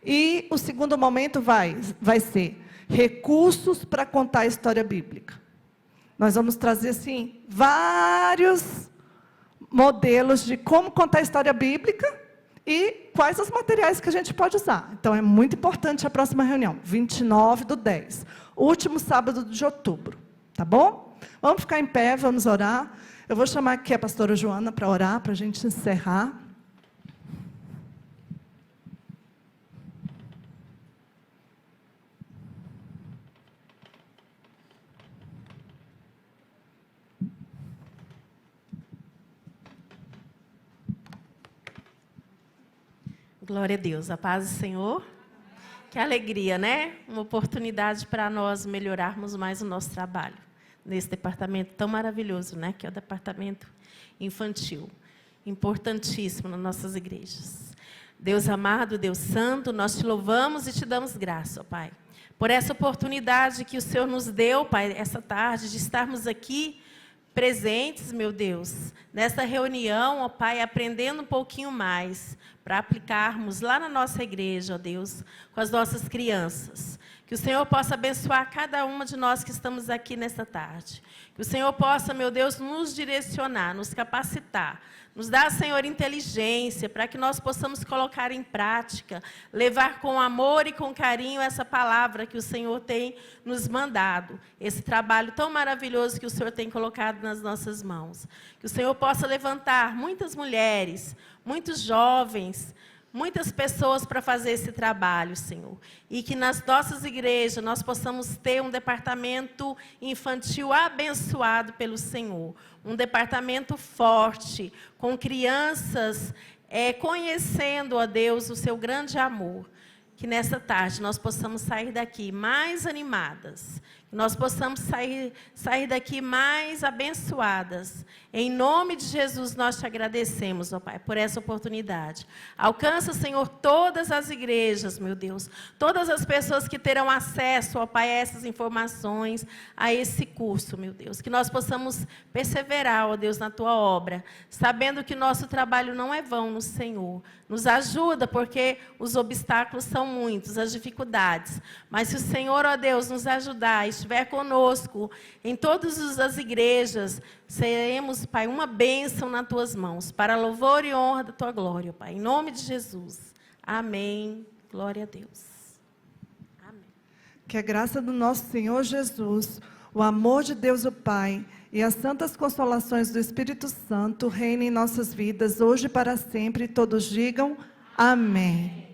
E o segundo momento vai ser recursos para contar a história bíblica. Nós vamos trazer, assim, vários modelos de como contar a história bíblica e quais os materiais que a gente pode usar. Então, é muito importante a próxima reunião, 29 do 10, último sábado de outubro, tá bom? Vamos ficar em pé, vamos orar. Eu vou chamar aqui a pastora Joana para orar, para a gente encerrar. Glória a Deus, a paz do Senhor. Que alegria, né? Uma oportunidade para nós melhorarmos mais o nosso trabalho nesse departamento tão maravilhoso, né? Que é o departamento infantil. Importantíssimo nas nossas igrejas. Deus amado, Deus santo, nós te louvamos e te damos graça, ó Pai, por essa oportunidade que o Senhor nos deu, Pai, essa tarde, de estarmos aqui presentes, meu Deus, nessa reunião, ó Pai, aprendendo um pouquinho mais, para aplicarmos lá na nossa igreja, ó Deus, com as nossas crianças. Que o Senhor possa abençoar cada uma de nós que estamos aqui nesta tarde. Que o Senhor possa, meu Deus, nos direcionar, nos capacitar, nos dar, Senhor, inteligência, para que nós possamos colocar em prática, levar com amor e com carinho essa palavra que o Senhor tem nos mandado, esse trabalho tão maravilhoso que o Senhor tem colocado nas nossas mãos. Que o Senhor possa levantar muitas mulheres, muitos jovens, muitas pessoas para fazer esse trabalho, Senhor. E que nas nossas igrejas nós possamos ter um departamento infantil abençoado pelo Senhor. Um departamento forte, com crianças conhecendo, ó Deus, o seu grande amor. Que nessa tarde nós possamos sair daqui mais animadas. Que nós possamos sair daqui mais abençoadas. Em nome de Jesus, nós te agradecemos, ó Pai, por essa oportunidade. Alcança, Senhor, todas as igrejas, meu Deus. Todas as pessoas que terão acesso, ó Pai, a essas informações, a esse curso, meu Deus. Que nós possamos perseverar, ó Deus, na Tua obra, sabendo que nosso trabalho não é vão no Senhor. Nos ajuda, porque os obstáculos são muitos, as dificuldades. Mas se o Senhor, ó Deus, nos ajudar, estiver conosco em todas as igrejas, seremos, Pai, uma bênção nas Tuas mãos, para louvor e honra da Tua glória, Pai. Em nome de Jesus. Amém. Glória a Deus. Amém. Que a graça do nosso Senhor Jesus, o amor de Deus o Pai e as santas consolações do Espírito Santo reinem em nossas vidas, hoje e para sempre. Todos digam amém.